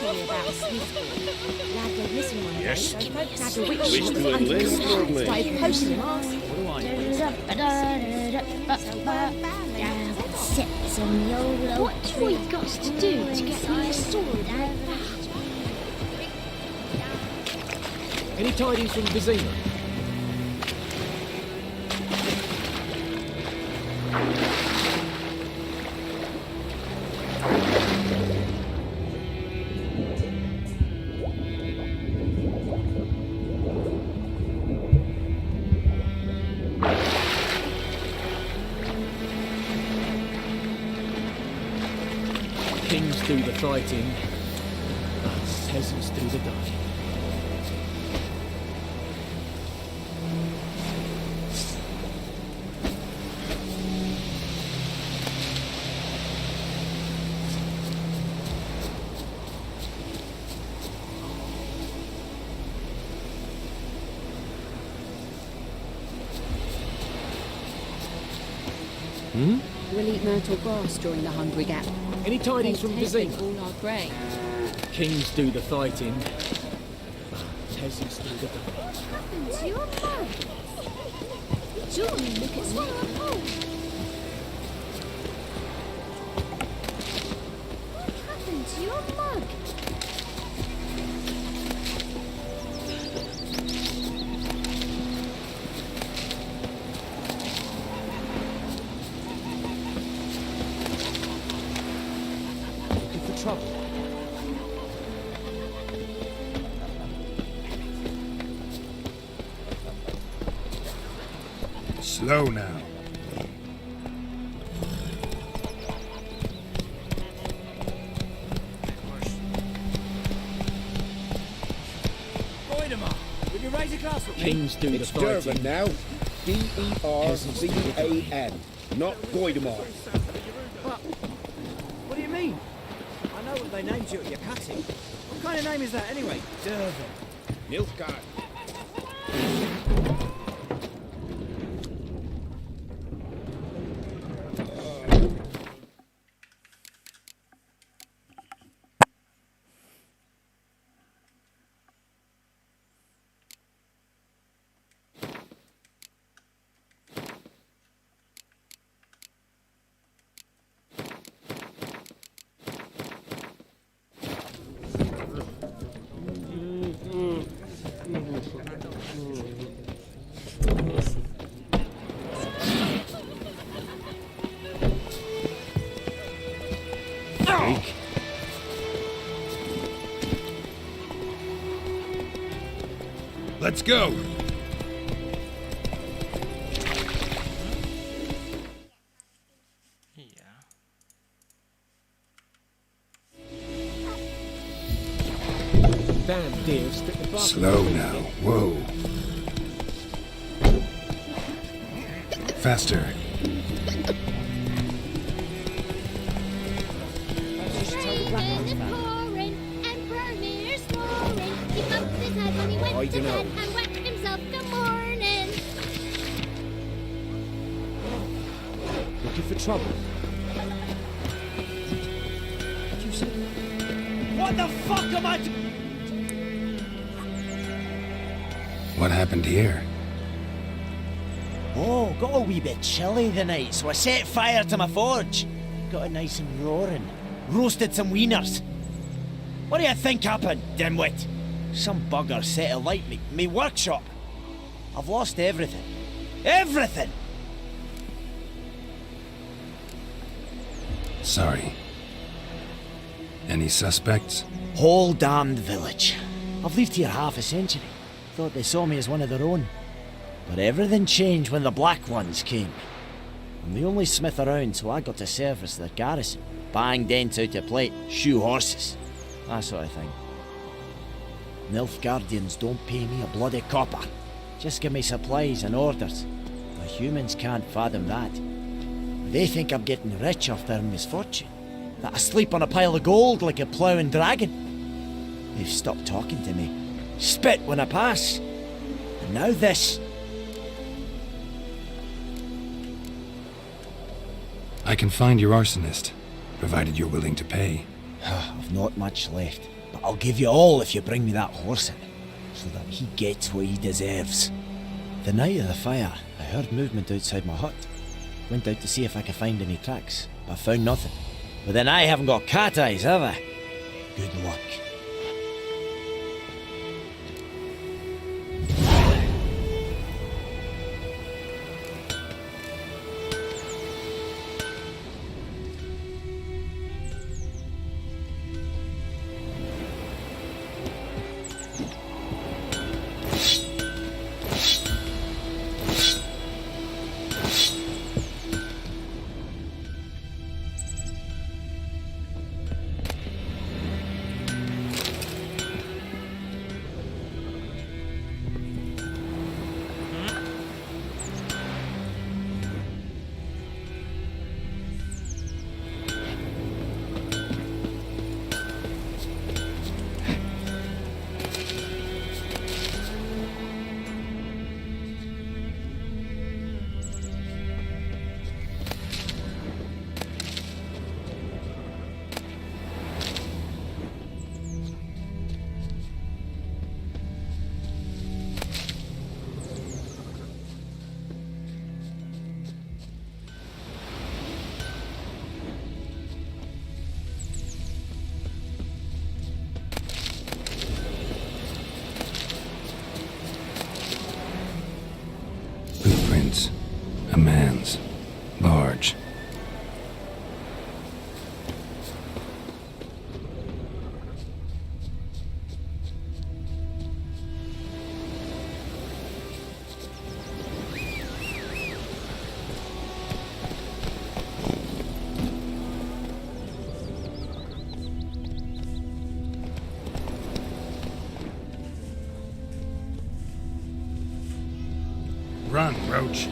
About Smithport. Lad went missing one day, so folks had a witch Wish to enlist, Lord Lee. started posting them off. Sits on the old oak What have we got to do to get me a sword like that? Any tidings from Vizima? Kings do the fighting, but peasants do the dying. We'll eat myrtle grass during the Hungry Gap. Any tidings from Vizima? All our grain. Kings do the fighting, but peasants do the dying. What happened to your mouth? Jordan, look at me. What happened Slow now. Will you raise a glass with me? Kings do the It's fighting. Durban now. D-E-R-B-A-N. Not Goidemar. What do you mean? I know what they named you at your cutting. What kind of name is that anyway? Durban. Nilfgaard. Let's go! Damn deer, stick the bark. Slow now. Whoa. Faster. I don't know. And whacked himself good morning. Looking for trouble? What the fuck am I doing? What happened here? Oh, got a wee bit chilly the night, so I set fire to my forge. Got it nice and roaring. Roasted some wieners. What do you think happened, dimwit? Some bugger set alight me workshop. I've lost everything. Everything! Sorry. Any suspects? Whole damned village. I've lived here half a century. Thought they saw me as one of their own. But everything changed when the Black Ones came. I'm the only smith around, so I got to service their garrison. Bang dents out of plate, shoe horses. That sort of thing. Nilfgaardians don't pay me a bloody copper. Just give me supplies and orders. The humans can't fathom that. They think I'm getting rich off their misfortune. That I sleep on a pile of gold like a ploughing dragon. They've stopped talking to me. Spit when I pass. And now this. I can find your arsonist, provided you're willing to pay. I've not much left, but I'll give you all if you bring me that horse in, so that he gets what he deserves. The night of the fire, I heard movement outside my hut. Went out to see if I could find any tracks, but I found nothing. But then I haven't got cat eyes, have I? Good luck. Run, Roach.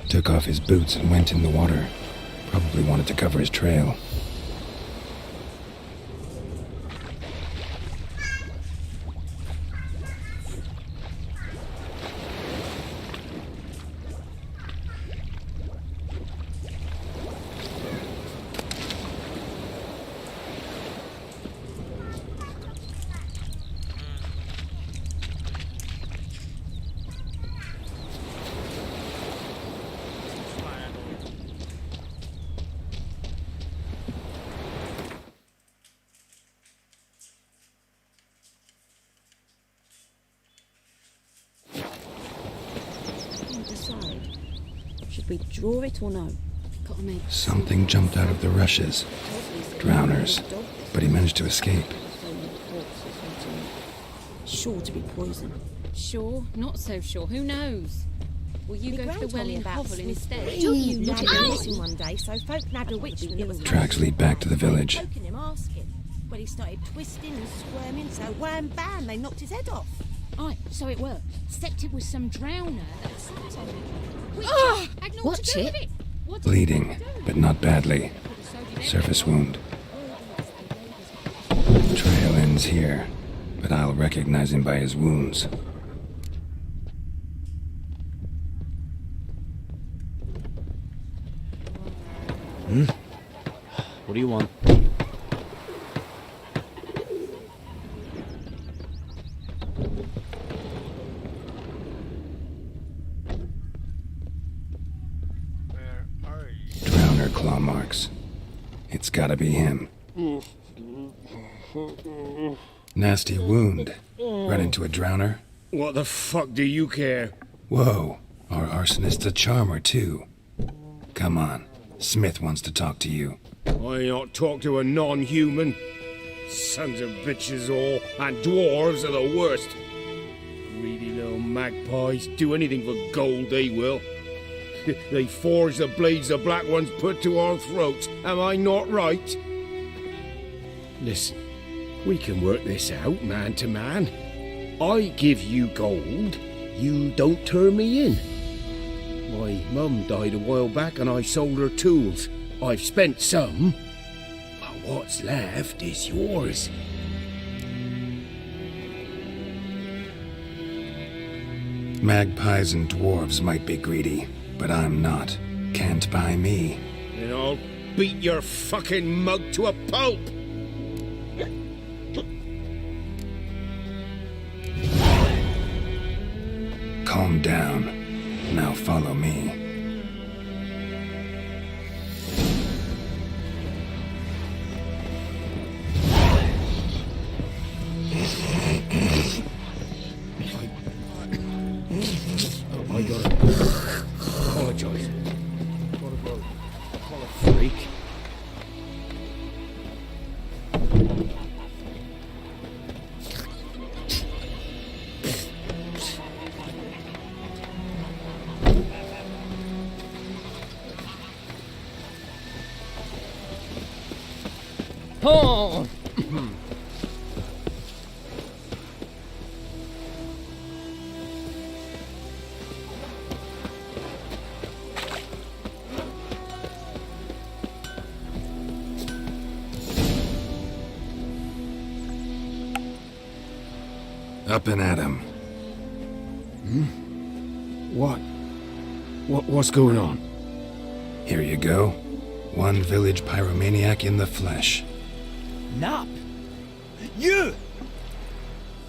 Took off his boots and went in the water. Probably wanted to cover his trail. Should we draw it or no? Gotta make Something jumped out of the rushes. Drowners. But he managed to escape. Sure to be poison. Sure, not so sure. Who knows? Will you go to the well in Hovel instead? You lad went missing one day, so folk nabbed a witchman that was Tracks lead back to the village. poking him, asking. Well, he started twisting and squirming, so wham bam, they knocked his head off. Aye, so it worked. Except it was some drowner that had slept on it. Had naught Watch to do it. with it. What Bleeding, but not badly. Surface wound. Trail ends here, but I'll recognize him by his wounds. What do you want? Drowner claw marks. It's gotta be him. Nasty wound. Run into a drowner? What the fuck do you care? Whoa, our arsonist's a charmer too. Come on, Smith wants to talk to you. I not talk to a non-human. Sons of bitches all, and dwarves are the worst. Greedy little magpies, do anything for gold they will. They forge the blades the black ones put to our throats, am I not right? Listen, we can work this out man to man. I give you gold, you don't turn me in. My mum died a while back and I sold her tools. I've spent some, but what's left is yours. Magpies and dwarves might be greedy, but I'm not. Can't buy me. And I'll beat your fucking mug to a pulp! Calm down. Now follow me. I gotta apologize. Gotta go call a freak. Oh! Up and at him. What's going on? Here you go. One village pyromaniac in the flesh. Nap? You!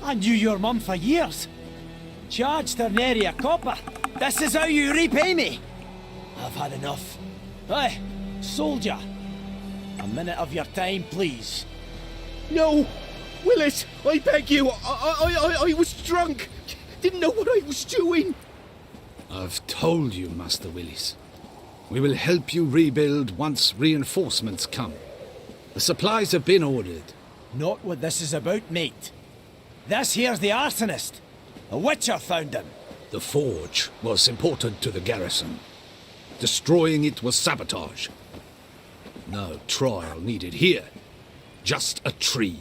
I knew your mum for years. Charged her nary a copper. This is how you repay me. I've had enough. Hey, soldier. A minute of your time, please. No! Willis, I beg you, I was drunk. Didn't know what I was doing. I've told you, Master Willis. We will help you rebuild once reinforcements come. The supplies have been ordered. Not what this is about, mate. This here's the arsonist. A witcher found him. The forge was important to the garrison. Destroying it was sabotage. No trial needed here. Just a tree.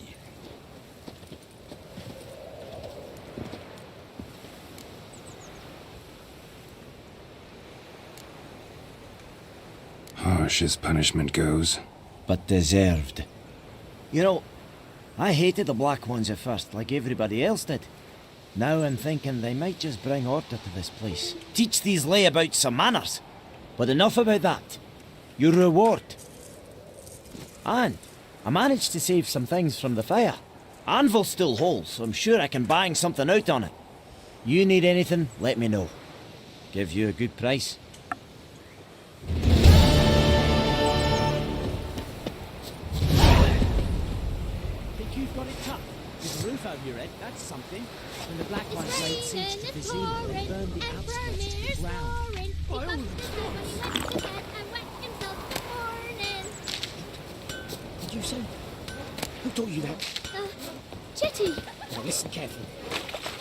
Harsh as punishment goes. But deserved. You know, I hated the Black Ones at first, like everybody else did. Now I'm thinking they might just bring order to this place. Teach these layabouts some manners. But enough about that. Your reward. And I managed to save some things from the fire. Anvil still holds, so I'm sure I can bang something out on it. You need anything, let me know. Give you a good price. Think you've got it tough? With a roof over your head, that's something. When the Black Ones laid siege to Vizima, they burned the outskirts to the ground. Did you say? Who taught you that? Jetty. Now listen carefully.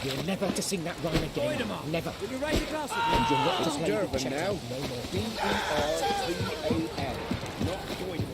You're never to sing that rhyme again. Never. Will you raise a glass with And you're not to me? play with Durban Chetty now. no more. D-E-R-B-A-N. Not Doideman.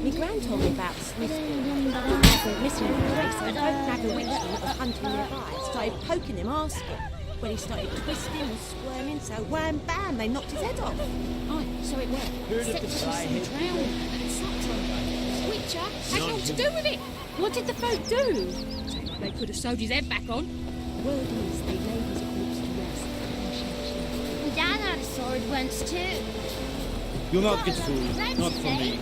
My gran told me about Smithfield. After listening to the race, I both had a witch that was hunting nearby. I started poking him, asking. When he started twisting and squirming, so wham bam, they knocked his head off. Aye, so it worked. Set to and drowned and sucked him. Witcher had naught to do with it. What did the folk do? Seemed like they could have sewed his head back on. Word is they laid his corpse to rest. Dan had a sword once too. You'll not get fooled. Not from me.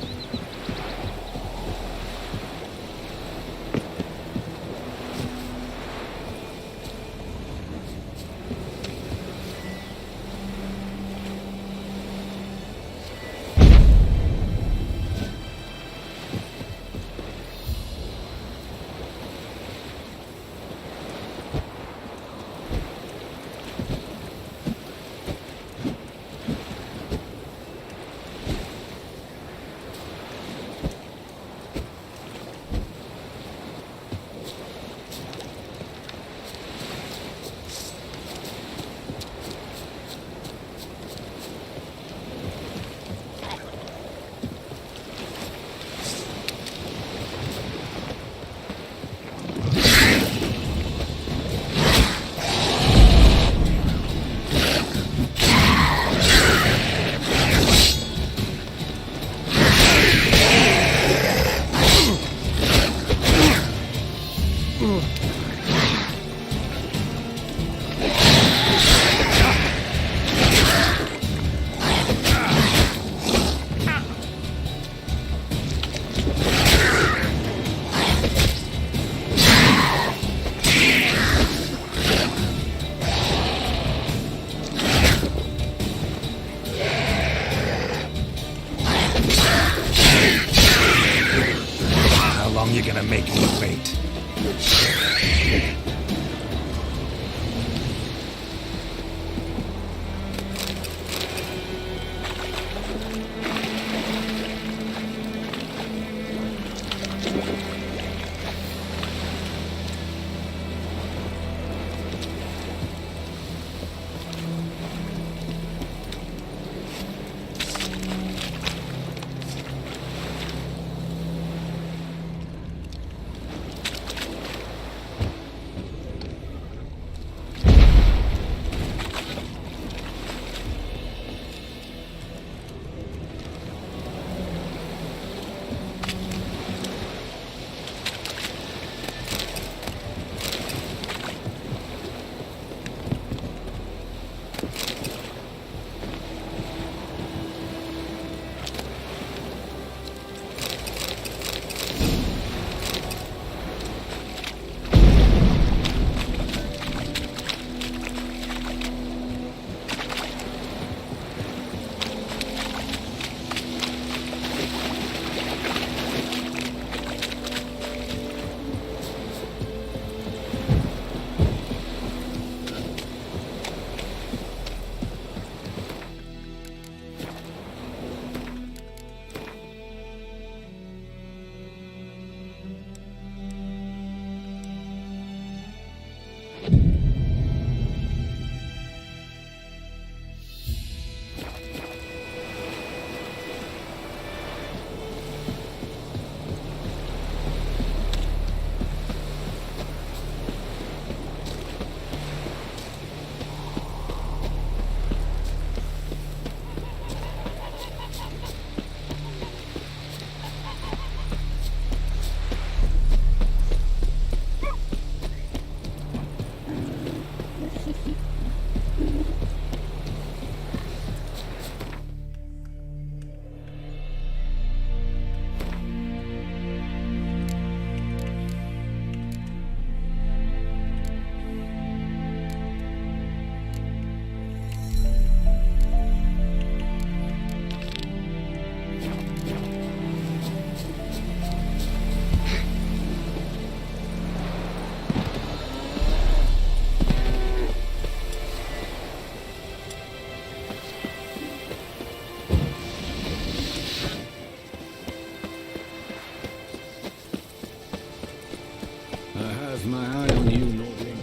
my eye on you, Lordling.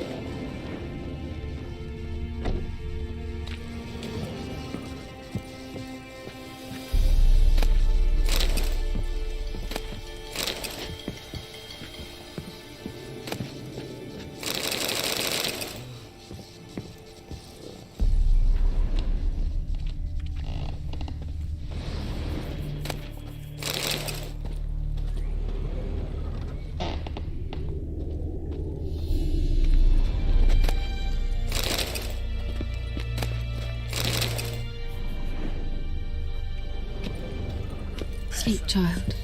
Sleep, child.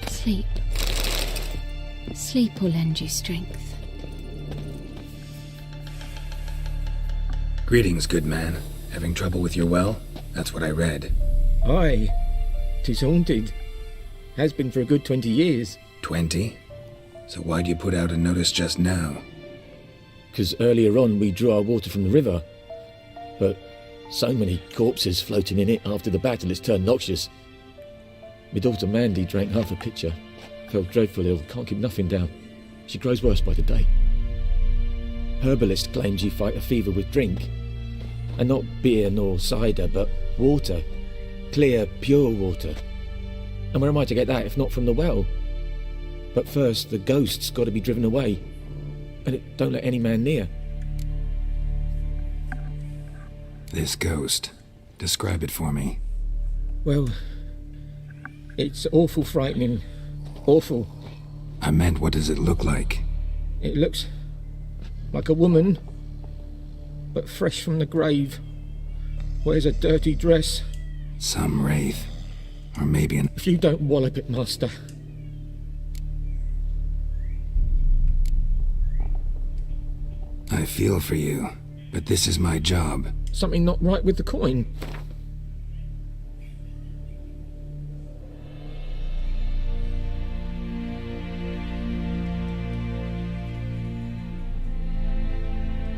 Sleep. Sleep will lend you strength. Greetings, good man. Having trouble with your well? That's what I read. Aye. 'Tis haunted. Has been for a good 20 years. 20? So why'd you put out a notice just now? 'Cause earlier on we drew our water from the river. But so many corpses floating in it after the battle it's turned noxious. My daughter Mandy drank half a pitcher. Fell dreadful ill, can't keep nothing down. She grows worse by the day. Herbalist claims you fight a fever with drink. And not beer nor cider, but water. Clear, pure water. And where am I to get that if not from the well? But first, the ghost's got to be driven away. And it don't let any man near. This ghost. Describe it for me. Well, it's awful frightening. Awful. I meant, what does it look like? It looks like a woman, but fresh from the grave. Wears a dirty dress. Some wraith. Or maybe an... If you don't wallop it, Master. I feel for you, but this is my job. Something not right with the coin.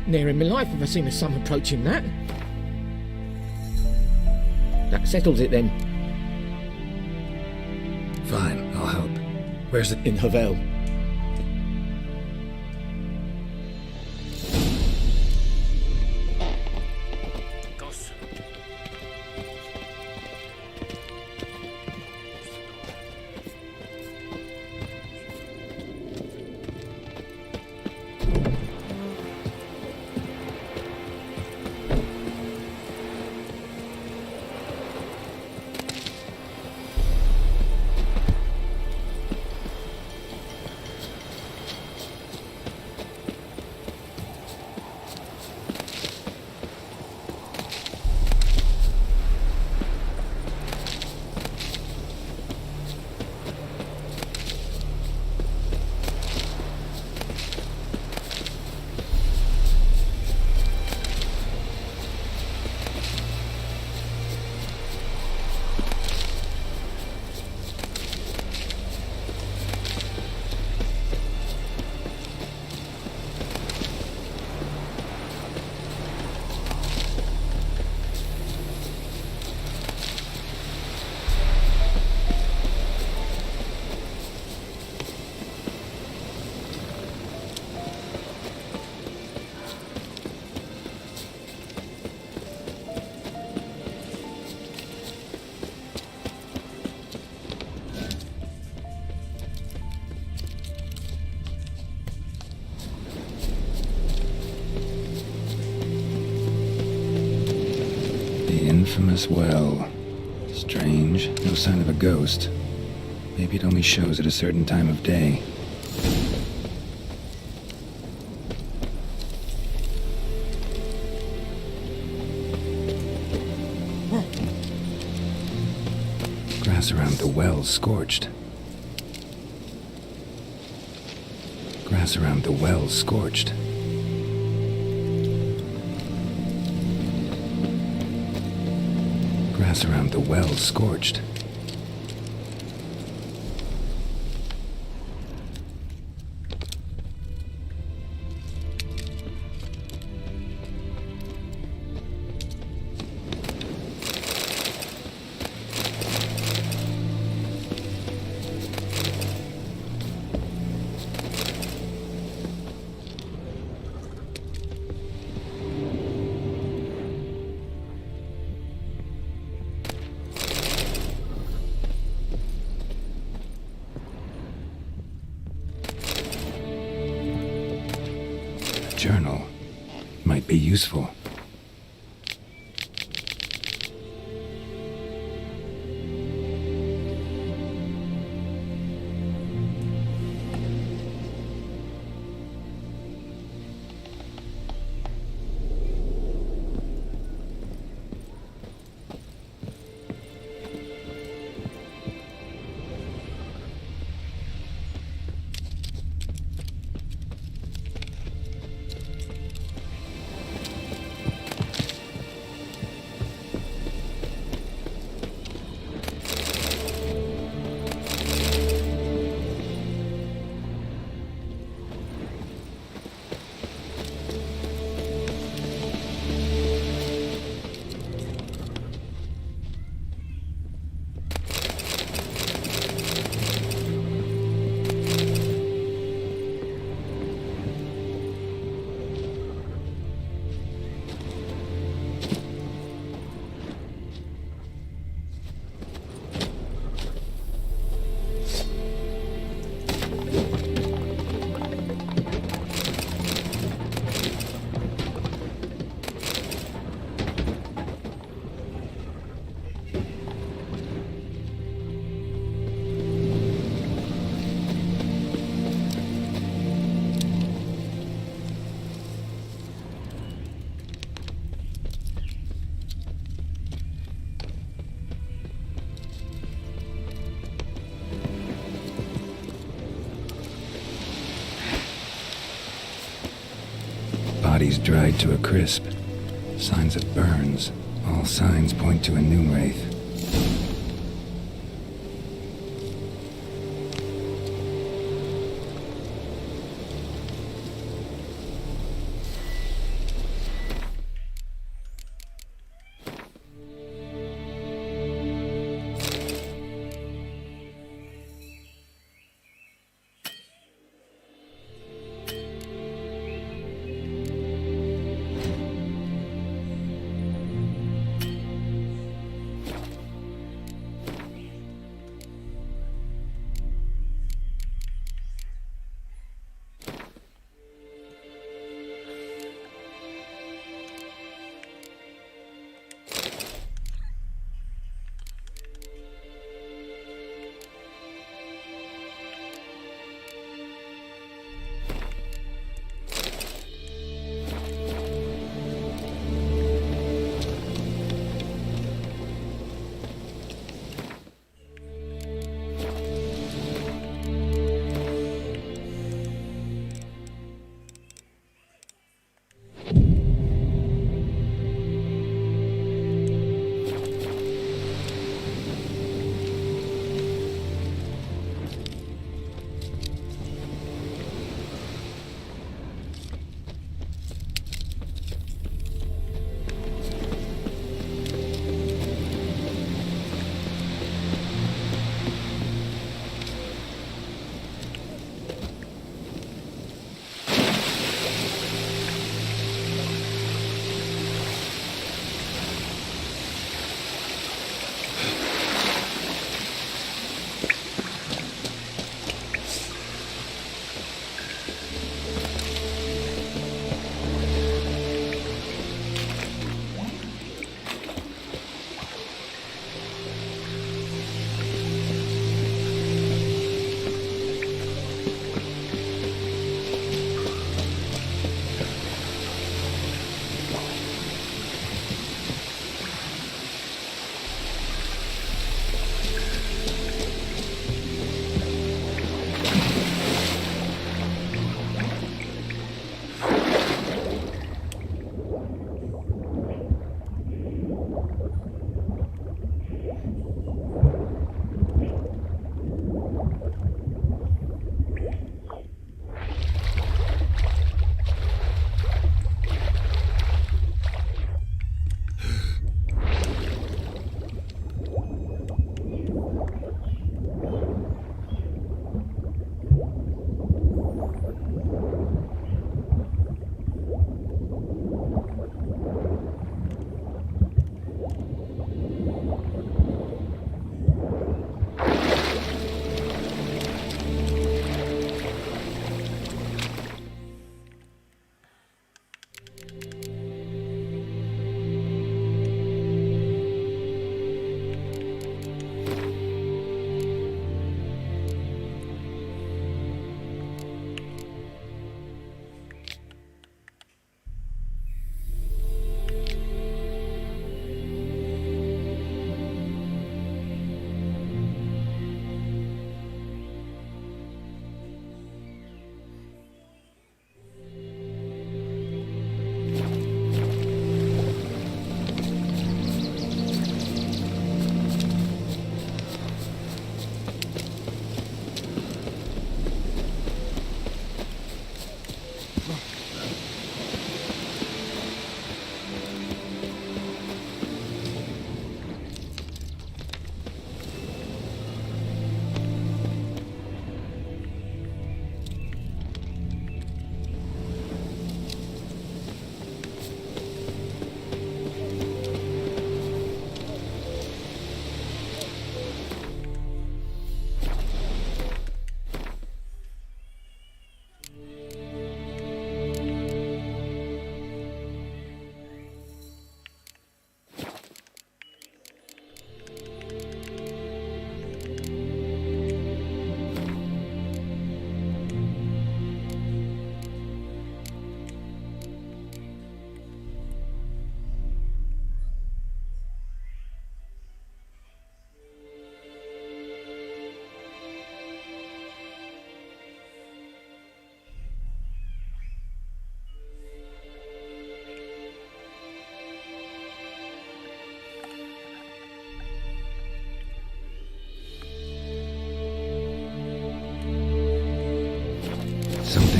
Ne'er in my life have I seen a sum approaching that. That settles it then. Fine, I'll help. Where's it? In Havel. Infamous well. Strange. No sign of a ghost. Maybe it only shows at a certain time of day. Grass around the well scorched. Grass around the well scorched. Grass around the well scorched. journal might be useful. Body's dried to a crisp. Signs of burns. All signs point to a new wraith.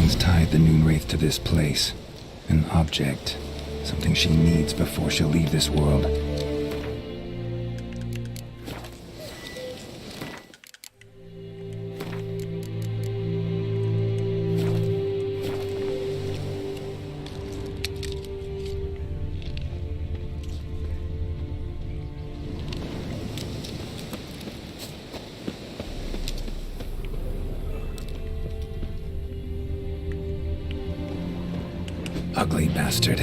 Someone's tied the Noonwraith to this place. An object. Something she needs before she'll leave this world. Ugly bastard.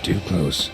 Too close.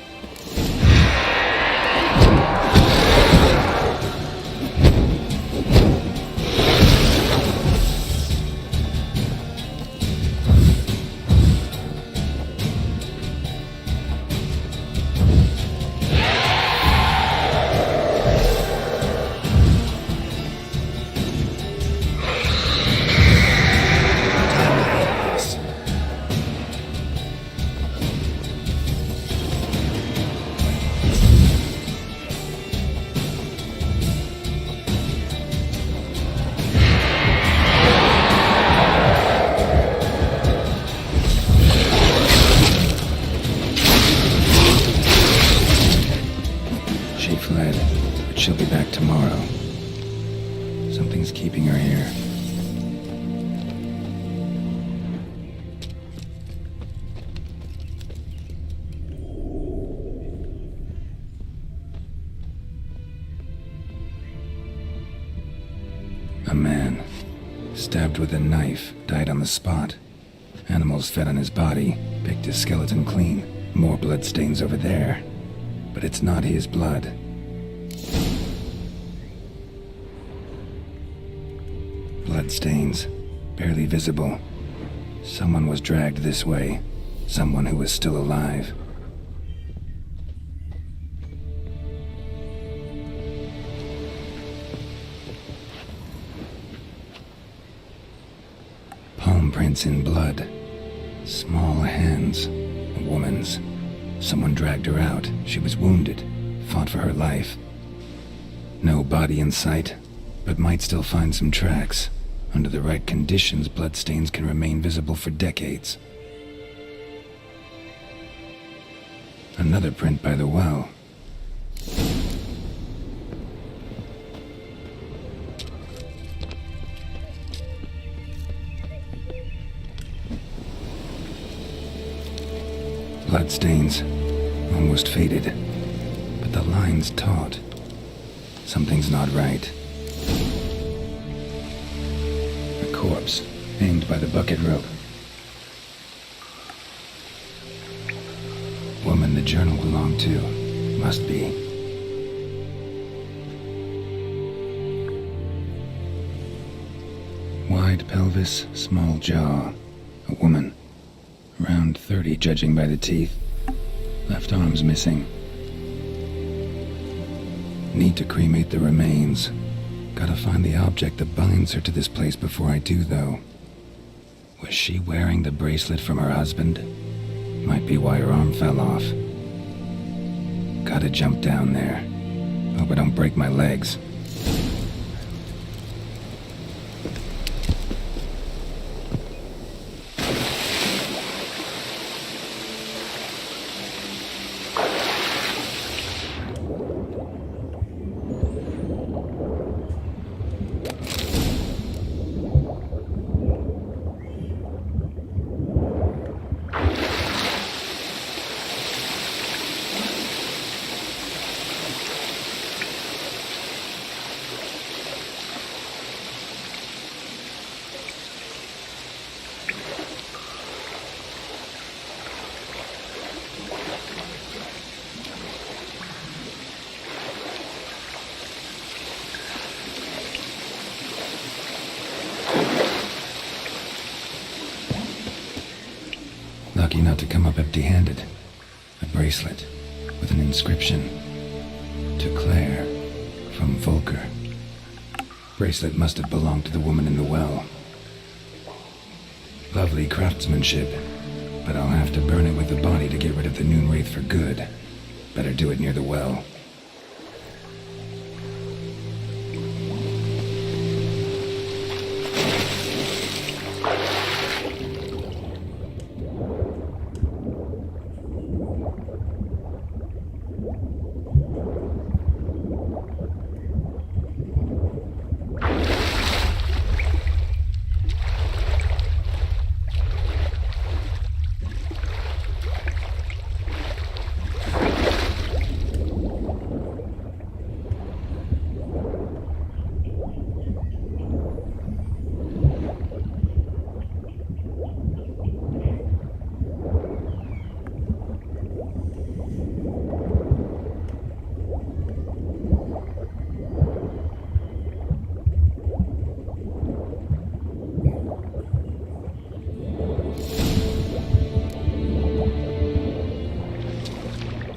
A man, stabbed with a knife, died on the spot. Animals fed on his body, picked his skeleton clean. More bloodstains over there. But it's not his blood. Bloodstains, barely visible. Someone was dragged this way. Someone who was still alive. Palm prints in blood. Small hands. A woman's. Someone dragged her out. She was wounded. Fought for her life. No body in sight, but might still find some tracks. Under the right conditions, bloodstains can remain visible for decades. Another print by the well. Bloodstains, almost faded, but the line's taut. Something's not right. A corpse, hanged by the bucket rope. Woman the journal belonged to, must be. Wide pelvis, small jaw. A woman. Around 30, judging by the teeth. Left arm's missing. Need to cremate the remains. Gotta find the object that binds her to this place before I do, though. Was she wearing the bracelet from her husband? Might be why her arm fell off. Gotta jump down there. Hope I don't break my legs. Lucky not to come up empty-handed. A bracelet with an inscription. To Claire, from Volker. Bracelet must have belonged to the woman in the well. Lovely craftsmanship, but I'll have to burn it with the body to get rid of the Noon Wraith for good. Better do it near the well.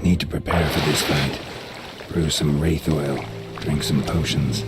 Need to prepare for this fight. Brew some wraith oil, drink some potions.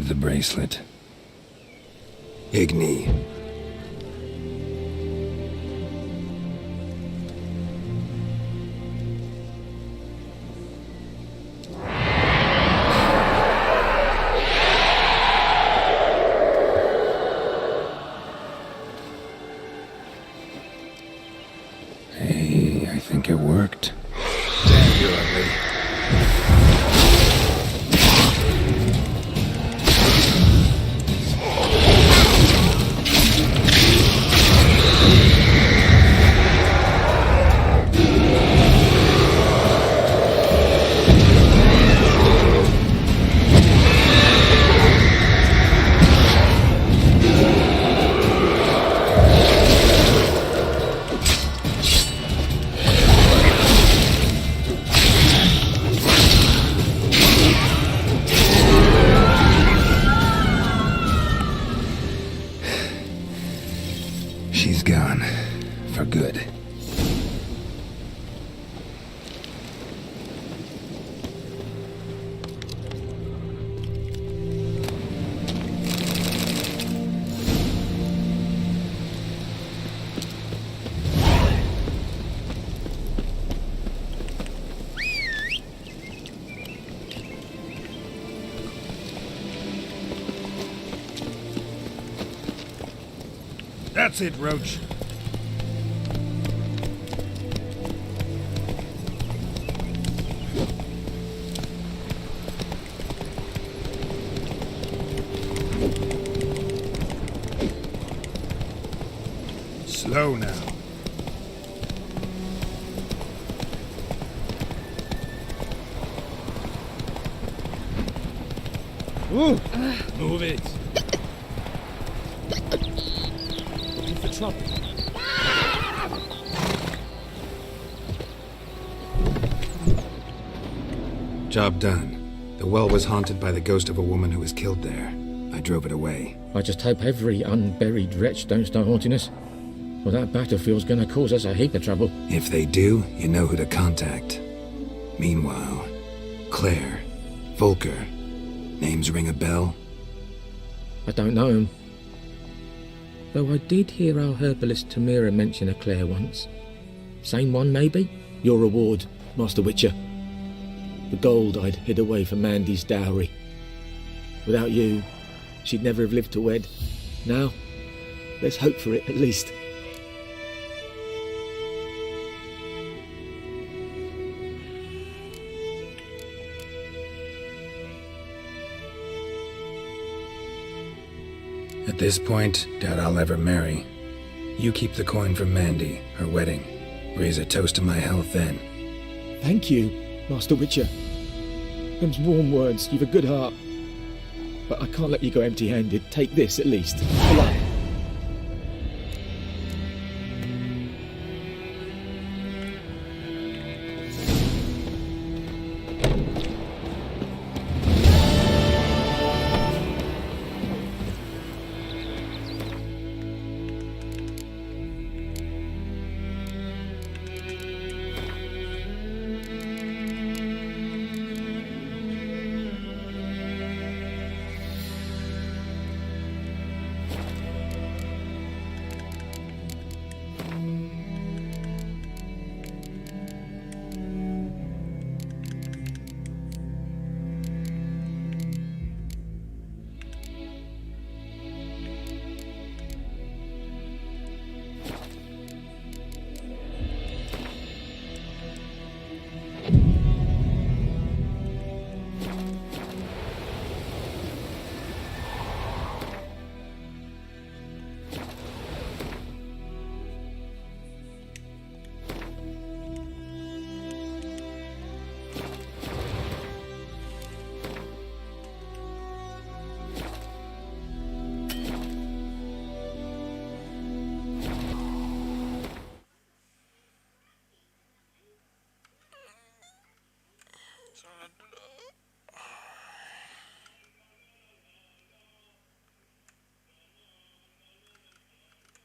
And the bracelet. Igni. Hey, I think it worked. Damn, you're ugly. She's gone. For good. That's it, Roach. Slow now. Ooh. Move it. Looking for trouble. Job done. The well was haunted by the ghost of a woman who was killed there. I drove it away. I just hope every unburied wretch don't start haunting us. Well, that battlefield's gonna cause us a heap of trouble. If they do, you know who to contact. Meanwhile, Claire, Volker, names ring a bell? I don't know him. Though I did hear our herbalist Tamira mention a Claire once. Same one, maybe? Your reward, Master Witcher. The gold I'd hid away for Mandy's dowry. Without you, she'd never have lived to wed. Now, let's hope for it, at least. At this point, doubt I'll ever marry. You keep the coin from Mandy, her wedding. Raise a toast to my health then. Thank you, Master Witcher. Them's warm words, you've a good heart. But I can't let you go empty-handed. Take this, at least. For luck.